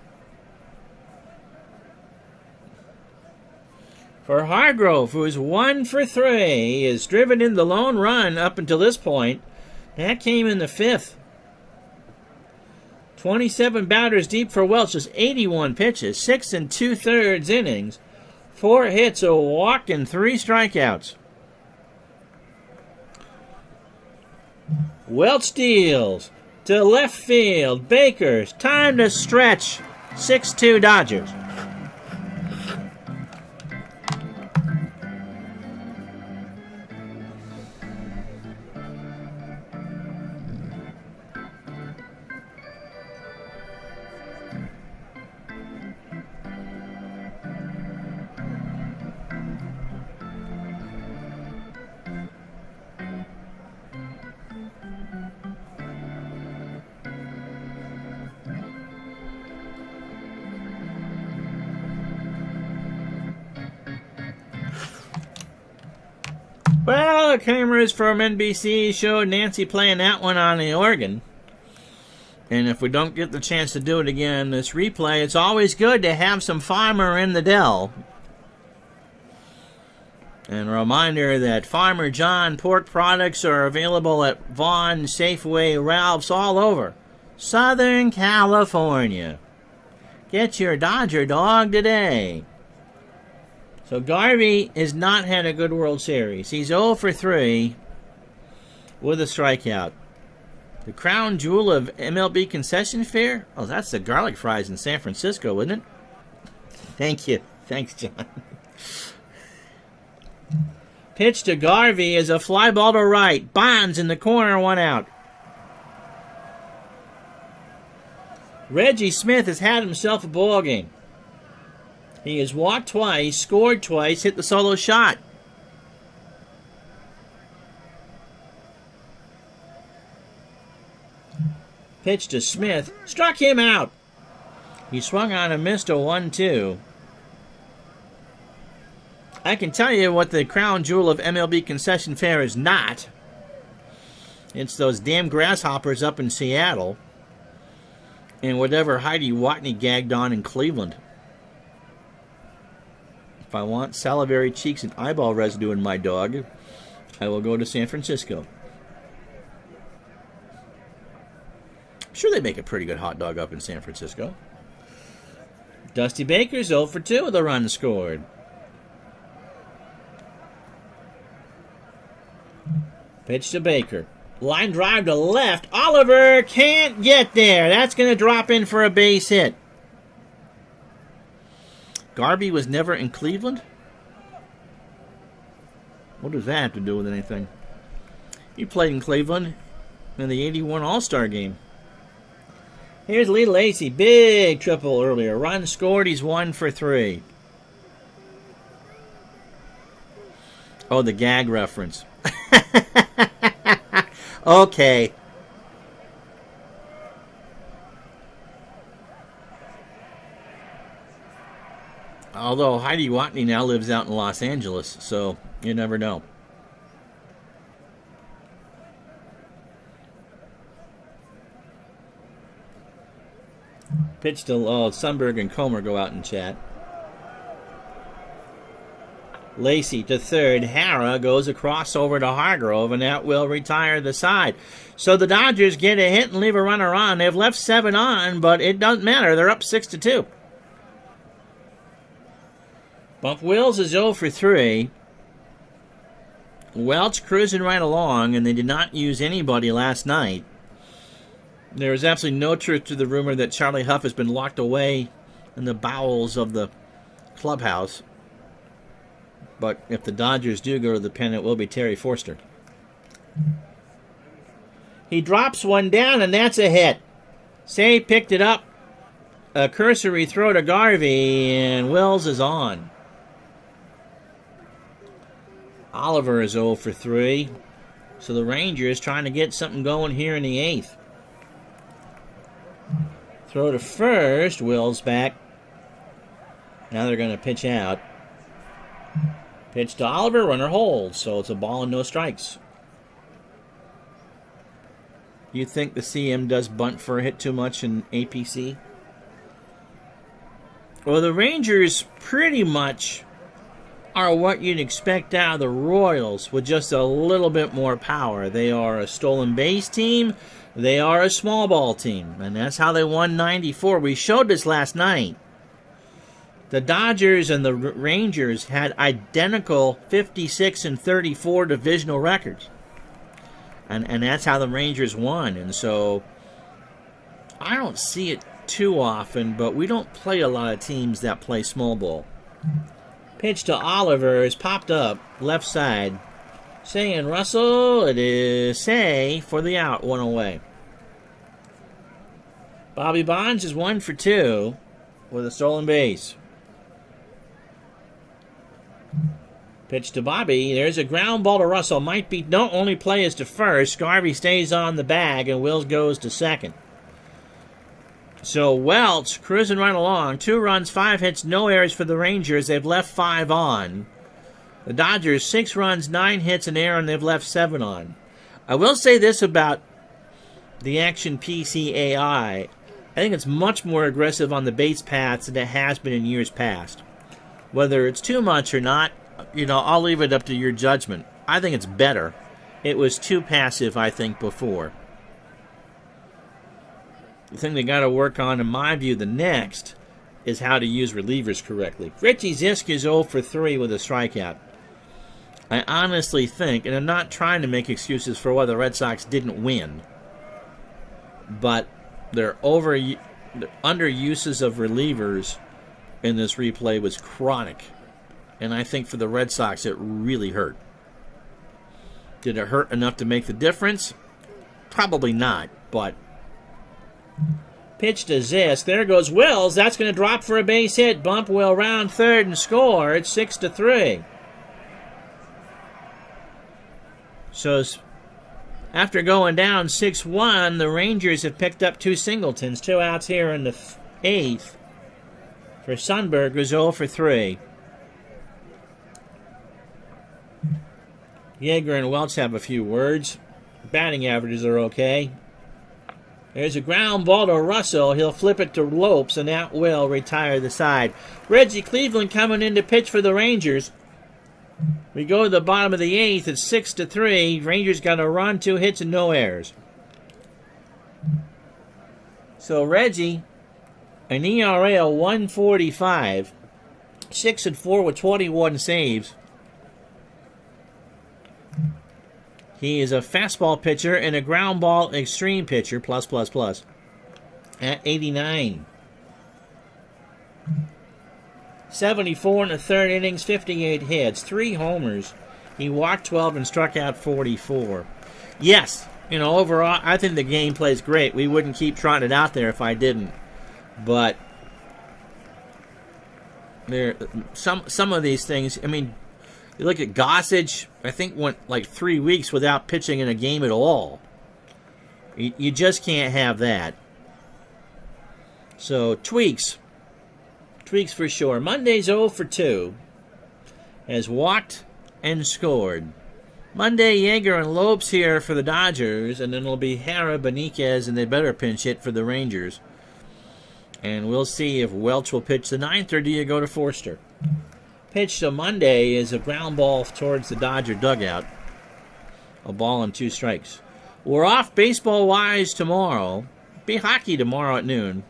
For Hargrove, who's 1 for 3, he has driven in the lone run up until this point. That came in the 5th. 27 batters deep for Welch, just 81 pitches, 6 2/3 innings, 4 hits, a walk, and 3 strikeouts. Welch steals to left field. Baker's time to stretch. 6-2 Dodgers. Well, the cameras from NBC showed Nancy playing that one on the organ. And if we don't get the chance to do it again in this replay, it's always good to have some Farmer in the Dell. And a reminder that Farmer John pork products are available at Vaughn, Safeway, Ralph's, all over Southern California. Get your Dodger dog today. So Garvey has not had a good World Series. He's 0 for 3 with a strikeout. The crown jewel of MLB concession fare? Oh, that's the garlic fries in San Francisco, isn't it? Thank you. Thanks, John. Pitch to Garvey is a fly ball to right. Bonds in the corner, 1 out. Reggie Smith has had himself a ball game. He has walked twice, scored twice, hit the solo shot. Pitch to Smith, struck him out. He swung on and missed a 1-2. I can tell you what the crown jewel of MLB concession fare is not. It's those damn grasshoppers up in Seattle and whatever Heidi Watney gagged on in Cleveland. If I want salivary cheeks and eyeball residue in my dog, I will go to San Francisco. I'm sure they make a pretty good hot dog up in San Francisco. Dusty Baker's 0 for 2 with a run scored. Pitch to Baker. Line drive to left. Oliver can't get there. That's going to drop in for a base hit. Garvey was never in Cleveland? What does that have to do with anything? He played in Cleveland in the 81 All-Star game. Here's Lee Lacy. Big triple earlier. Run scored. He's 1 for 3. Oh, the gag reference. Okay. Although Heidi Watney now lives out in Los Angeles, so you never know. Pitch to Sundberg and Comer go out and chat. Lacy to third. Hara goes across over to Hargrove, and that will retire the side. So the Dodgers get a hit and leave a runner on. They've left 7 on, but it doesn't matter. They're up 6-2. Bump Wills is 0 for 3. Welch cruising right along, and they did not use anybody last night. There is absolutely no truth to the rumor that Charlie Huff has been locked away in the bowels of the clubhouse. But if the Dodgers do go to the pen, it will be Terry Forster. He drops one down, and that's a hit. Say picked it up. A cursory throw to Garvey, and Wills is on. Oliver is 0 for 3. So the Rangers trying to get something going here in the 8th. Throw to first. Wills back. Now they're going to pitch out. Pitch to Oliver, runner holds, so it's a ball and no strikes. You think the CM does bunt for a hit too much in APC? Well, the Rangers pretty much are what you'd expect out of the Royals with just a little bit more power. They are a stolen base team. They are a small ball team, and that's how they won 94. We showed this last night. The Dodgers and the Rangers had identical 56 and 34 divisional records. And that's how the Rangers won. And so I don't see it too often, but we don't play a lot of teams that play small ball. Pitch to Oliver is popped up left side. Saying Russell, it is say for the out, one away. Bobby Bonds is 1 for 2 with a stolen base. Pitch to Bobby. There's a ground ball to Russell. Might be no only play is to first. Garvey stays on the bag and Wills goes to second. So Welch cruising right along. 2 runs, 5 hits, no errors for the Rangers. They've left 5 on. The Dodgers 6 runs, 9 hits, an error, and they've left 7 on. I will say this about the Action PCAI. I think it's much more aggressive on the base paths than it has been in years past. Whether it's too much or not, I'll leave it up to your judgment. I think it's better. It was too passive, I think, before. The thing they got to work on, in my view, the next, is how to use relievers correctly. Richie Zisk is 0 for 3 with a strikeout. I honestly think, and I'm not trying to make excuses for why the Red Sox didn't win, but their underuses of relievers in this replay was chronic. And I think for the Red Sox, it really hurt. Did it hurt enough to make the difference? Probably not, but... Pitch to Zisk. There goes Wills. That's going to drop for a base hit. Bump will round third and score. It's 6-3. So after going down 6-1, the Rangers have picked up 2 singletons. 2 outs here in the 8th. For Sundberg, who's 0 for 3. Yeager and Welch have a few words. Batting averages are okay. There's a ground ball to Russell. He'll flip it to Lopes, and that will retire the side. Reggie Cleveland coming in to pitch for the Rangers. We go to the bottom of the 8th. It's 6-3. Rangers got a run, 2 hits, and no errors. So Reggie, an ERA of 1.45, 6-4 with 21 saves. He is a fastball pitcher and a ground ball extreme pitcher, plus, at 89. 74 in the 3rd innings, 58 hits, 3 homers. He walked 12 and struck out 44. Yes, overall, I think the game plays great. We wouldn't keep trotting it out there if I didn't. But there, some of these things, you look at Gossage, I think went like 3 weeks without pitching in a game at all. You just can't have that. So, tweaks. Tweaks for sure. Monday's 0 for 2. Has walked and scored. Monday, Yeager and Lopes here for the Dodgers, and then it'll be Hara, Beniquez, and they better pinch hit for the Rangers. And we'll see if Welch will pitch the 9th, or do you go to Forster? Pitch to Monday is a ground ball towards the Dodger dugout. A ball and 2 strikes. We're off baseball-wise tomorrow. Be hockey tomorrow at noon.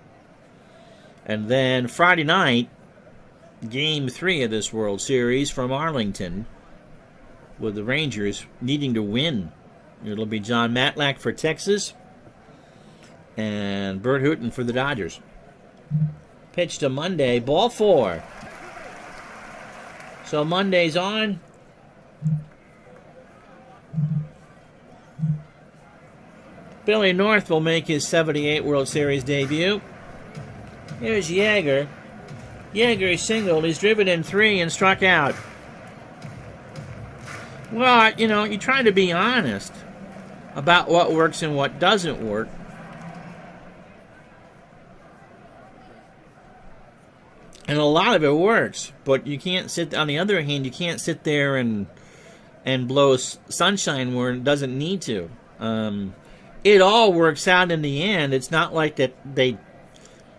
And then Friday night, Game 3 of this World Series from Arlington, with the Rangers needing to win. It'll be John Matlack for Texas and Bert Hooton for the Dodgers. Pitch to Monday, ball 4. So Monday's on. Billy North will make his 78 World Series debut. Here's Yeager. Yeager singled. He's driven in 3 and struck out. Well, you try to be honest about what works and what doesn't work. And a lot of it works, but you can't sit. On the other hand, you can't sit there and blow sunshine where it doesn't need to. It all works out in the end. It's not like that the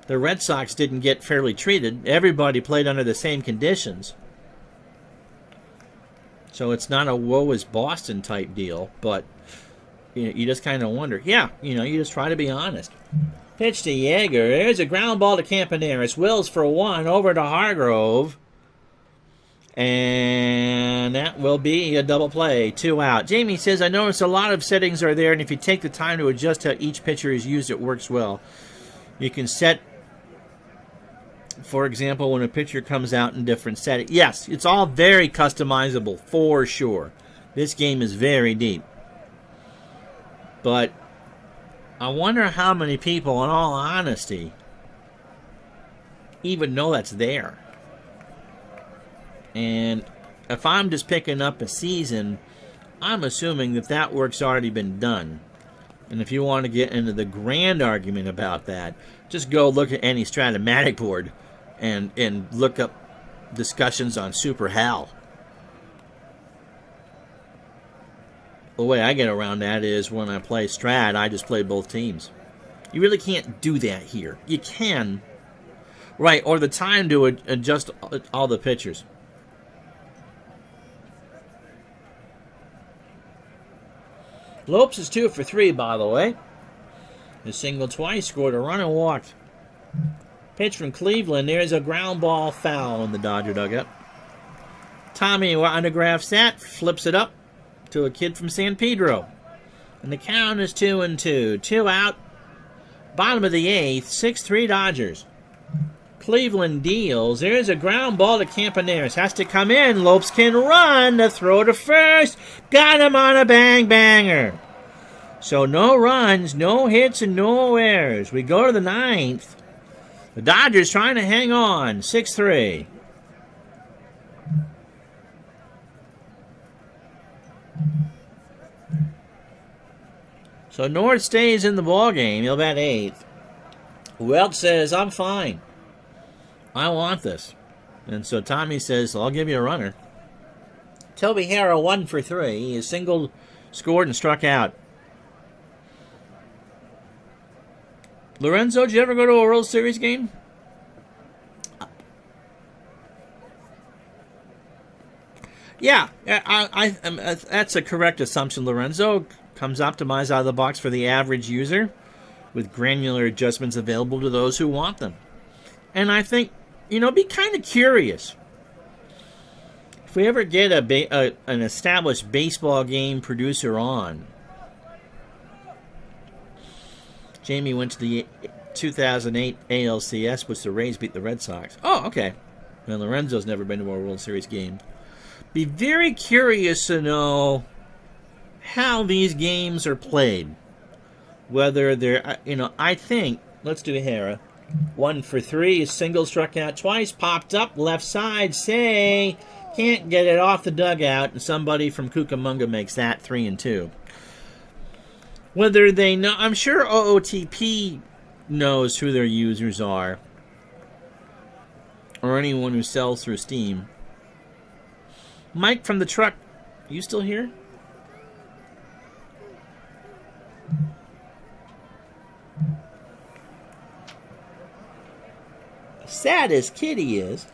Red Sox didn't get fairly treated. Everybody played under the same conditions. So it's not a woe is Boston type deal, but you just kind of wonder. Yeah, you just try to be honest. Pitch to Yeager. There's a ground ball to Campaneris. Wills for one over to Hargrove. And that will be a double play. 2 out. Jamie says, I noticed a lot of settings are there, and if you take the time to adjust how each pitcher is used, it works well. You can set, for example, when a pitcher comes out in different settings. Yes, it's all very customizable, for sure. This game is very deep. But I wonder how many people, in all honesty, even know that's there. And if I'm just picking up a season, I'm assuming that work's already been done. And if you want to get into the grand argument about that, just go look at any Stratomatic board and look up discussions on Super HAL. The way I get around that is when I play Strat, I just play both teams. You really can't do that here. You can, right, or the time to adjust all the pitchers. Lopes is 2 for 3, by the way. He singled twice, scored a run and walked. Pitch from Cleveland. There's a ground ball foul in the Dodger dugout. Tommy autographs that, flips it up to a kid from San Pedro. And the count is 2-2. 2 out. Bottom of the 8th, 6-3 Dodgers. Cleveland deals. There's a ground ball to Campaneris. Has to come in. Lopes can run. The throw to first. Got him on a bang-banger. So no runs, no hits, and no errors. We go to the 9th. The Dodgers trying to hang on. 6-3. So North stays in the ballgame. He'll bat 8th. Welch says, I'm fine. I want this. And so Tommy says, I'll give you a runner. Toby Harrah 1 for 3. He has singled, scored, and struck out. Lorenzo, did you ever go to a World Series game? Yeah, I that's a correct assumption, Lorenzo. Comes optimized out of the box for the average user with granular adjustments available to those who want them. And I think, be kind of curious. If we ever get an established baseball game producer on. Jamie went to the 2008 ALCS, which the Rays beat the Red Sox. Oh, okay. And Lorenzo's never been to a World Series game. Be very curious to know how these games are played. Whether they're, I think, let's do Harrah. 1 for 3, single, struck out twice, popped up, left side, say, can't get it off the dugout, and somebody from Cucamonga makes that 3-2. Whether they know, I'm sure OOTP knows who their users are, or anyone who sells through Steam. Mike from the truck, you still here? Sad as Kitty is.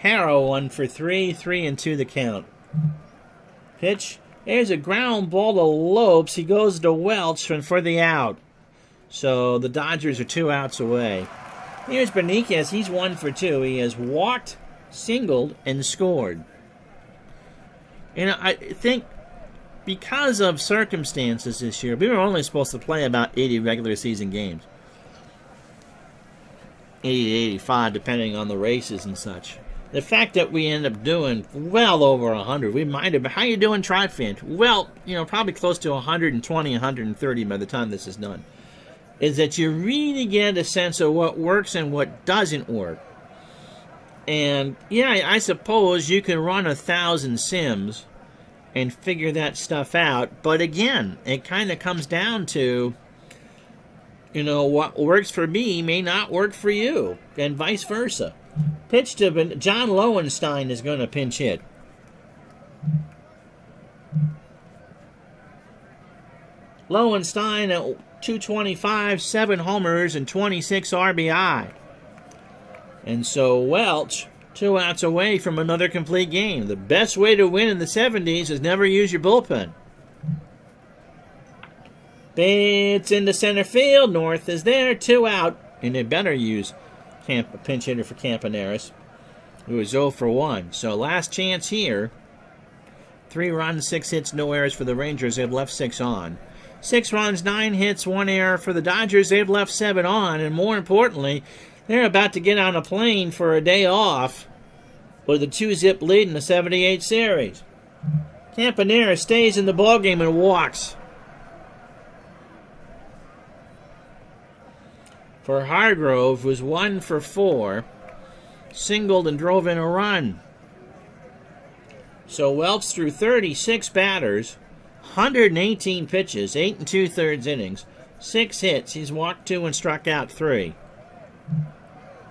Harrah 1 for 3, 3-2 the count. Pitch. There's a ground ball to Lopes. He goes to Welch for the out. So the Dodgers are 2 outs away. Here's Beniquez. He's 1 for 2. He has walked, singled, and scored. And I think because of circumstances this year, we were only supposed to play about 80 regular season games. 80 to 85, depending on the races and such. The fact that we end up doing well over 100, we might have. How you doing, TriFan? Well, probably close to 120, 130 by the time this is done. Is that you really get a sense of what works and what doesn't work. And yeah, I suppose you can run 1,000 sims and figure that stuff out. But again, it kind of comes down to what works for me may not work for you, and vice versa. Pitch to John Lowenstein is going to pinch hit. Lowenstein at 225, 7 homers, and 26 RBI. And so Welch, 2 outs away from another complete game. The best way to win in the 70s is never use your bullpen. It's into center field. North is there, 2 out. And they better use a pinch hitter for Campaneris, who is 0 for 1. So last chance here. 3 runs, 6 hits, no errors for the Rangers. They've left 6 on. 6 runs, 9 hits, 1 error for the Dodgers. They've left 7 on. And more importantly, they're about to get on a plane for a day off with a 2-zip lead in the 78 series. Campaneris stays in the ballgame and walks. For Hargrove, was 1 for 4, singled and drove in a run. So Welch threw 36 batters, 118 pitches, 8 2/3 innings, 6 hits. He's walked 2 and struck out 3.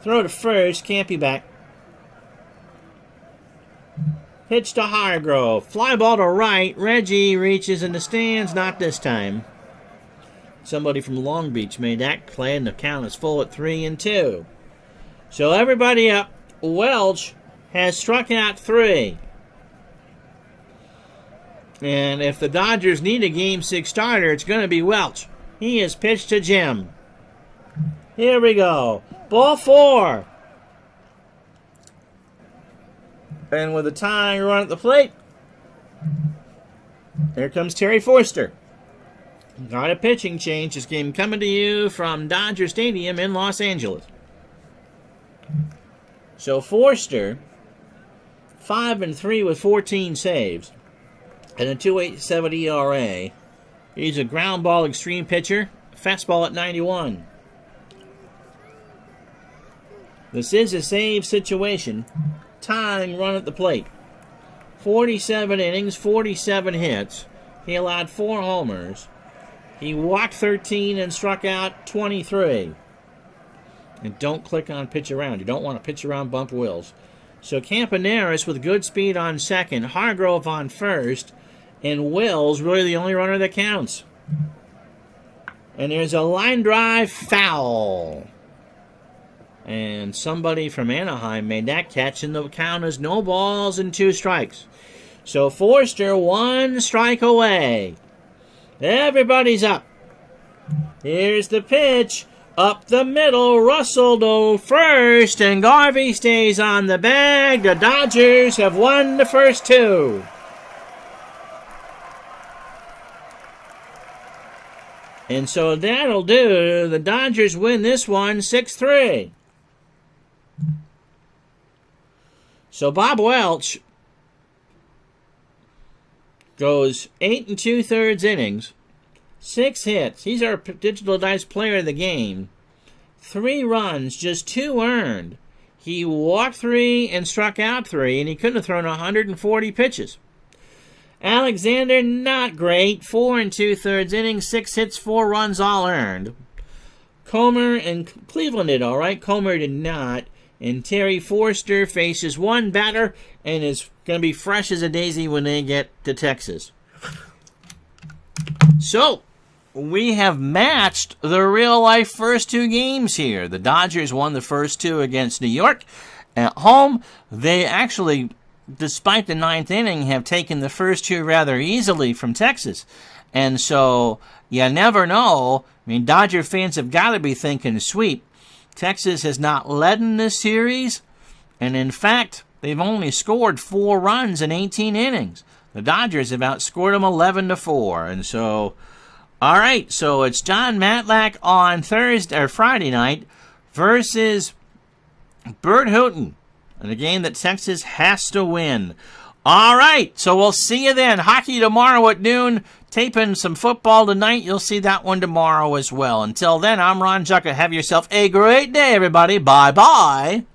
Throw to first, can't be back. Pitch to Hargrove. Fly ball to right. Reggie reaches in the stands, not this time. Somebody from Long Beach made that play, and the count is full at 3-2. So everybody up. Welch has struck out 3. And if the Dodgers need a Game 6 starter, it's going to be Welch. He has pitched to Jim. Here we go. Ball 4. And with a tying run at the plate, here comes Terry Forster. Got a pitching change. This game coming to you from Dodger Stadium in Los Angeles. So Forster, 5-3 with 14 saves and a 2.87 ERA. He's a ground ball extreme pitcher. Fastball at 91. This is a save situation. Tying run at the plate. 47 innings, 47 hits. He allowed 4 homers. He walked 13 and struck out 23. And don't click on pitch around. You don't want to pitch around bump Wills. So Campaneris with good speed on second, Hargrove on first, and Wills really the only runner that counts. And there's a line drive foul. And somebody from Anaheim made that catch, and the count is no balls and 2 strikes. So Forster 1 strike away. Everybody's up. Here's the pitch. Up the middle. Russell to first. And Garvey stays on the bag. The Dodgers have won the first 2. And so that'll do. The Dodgers win this one 6-3. So Bob Welch goes 8 2/3 innings, 6 hits. He's our digital dice player of the game. 3 runs, just 2 earned. He walked 3 and struck out 3, and he couldn't have thrown 140 pitches. Alexander, not great. 4 2/3 innings, 6 hits, 4 runs, all earned. Comer and Cleveland did all right. Comer did not. And Terry Forster faces 1 batter and is going to be fresh as a daisy when they get to Texas. So, we have matched the real-life first 2 games here. The Dodgers won the first 2 against New York. At home, they actually, despite the 9th inning, have taken the first 2 rather easily from Texas. And so, you never know. I mean, Dodger fans have got to be thinking sweep. Texas has not led in this series, and in fact, they've only scored 4 runs in 18 innings. The Dodgers have outscored them 11-4, and so, all right. So it's John Matlack on Friday night versus Bert Hooton in a game that Texas has to win. All right, so we'll see you then. Hockey tomorrow at noon. Taping some football tonight. You'll see that one tomorrow as well. Until then, I'm Ron Jucka. Have yourself a great day, everybody. Bye-bye.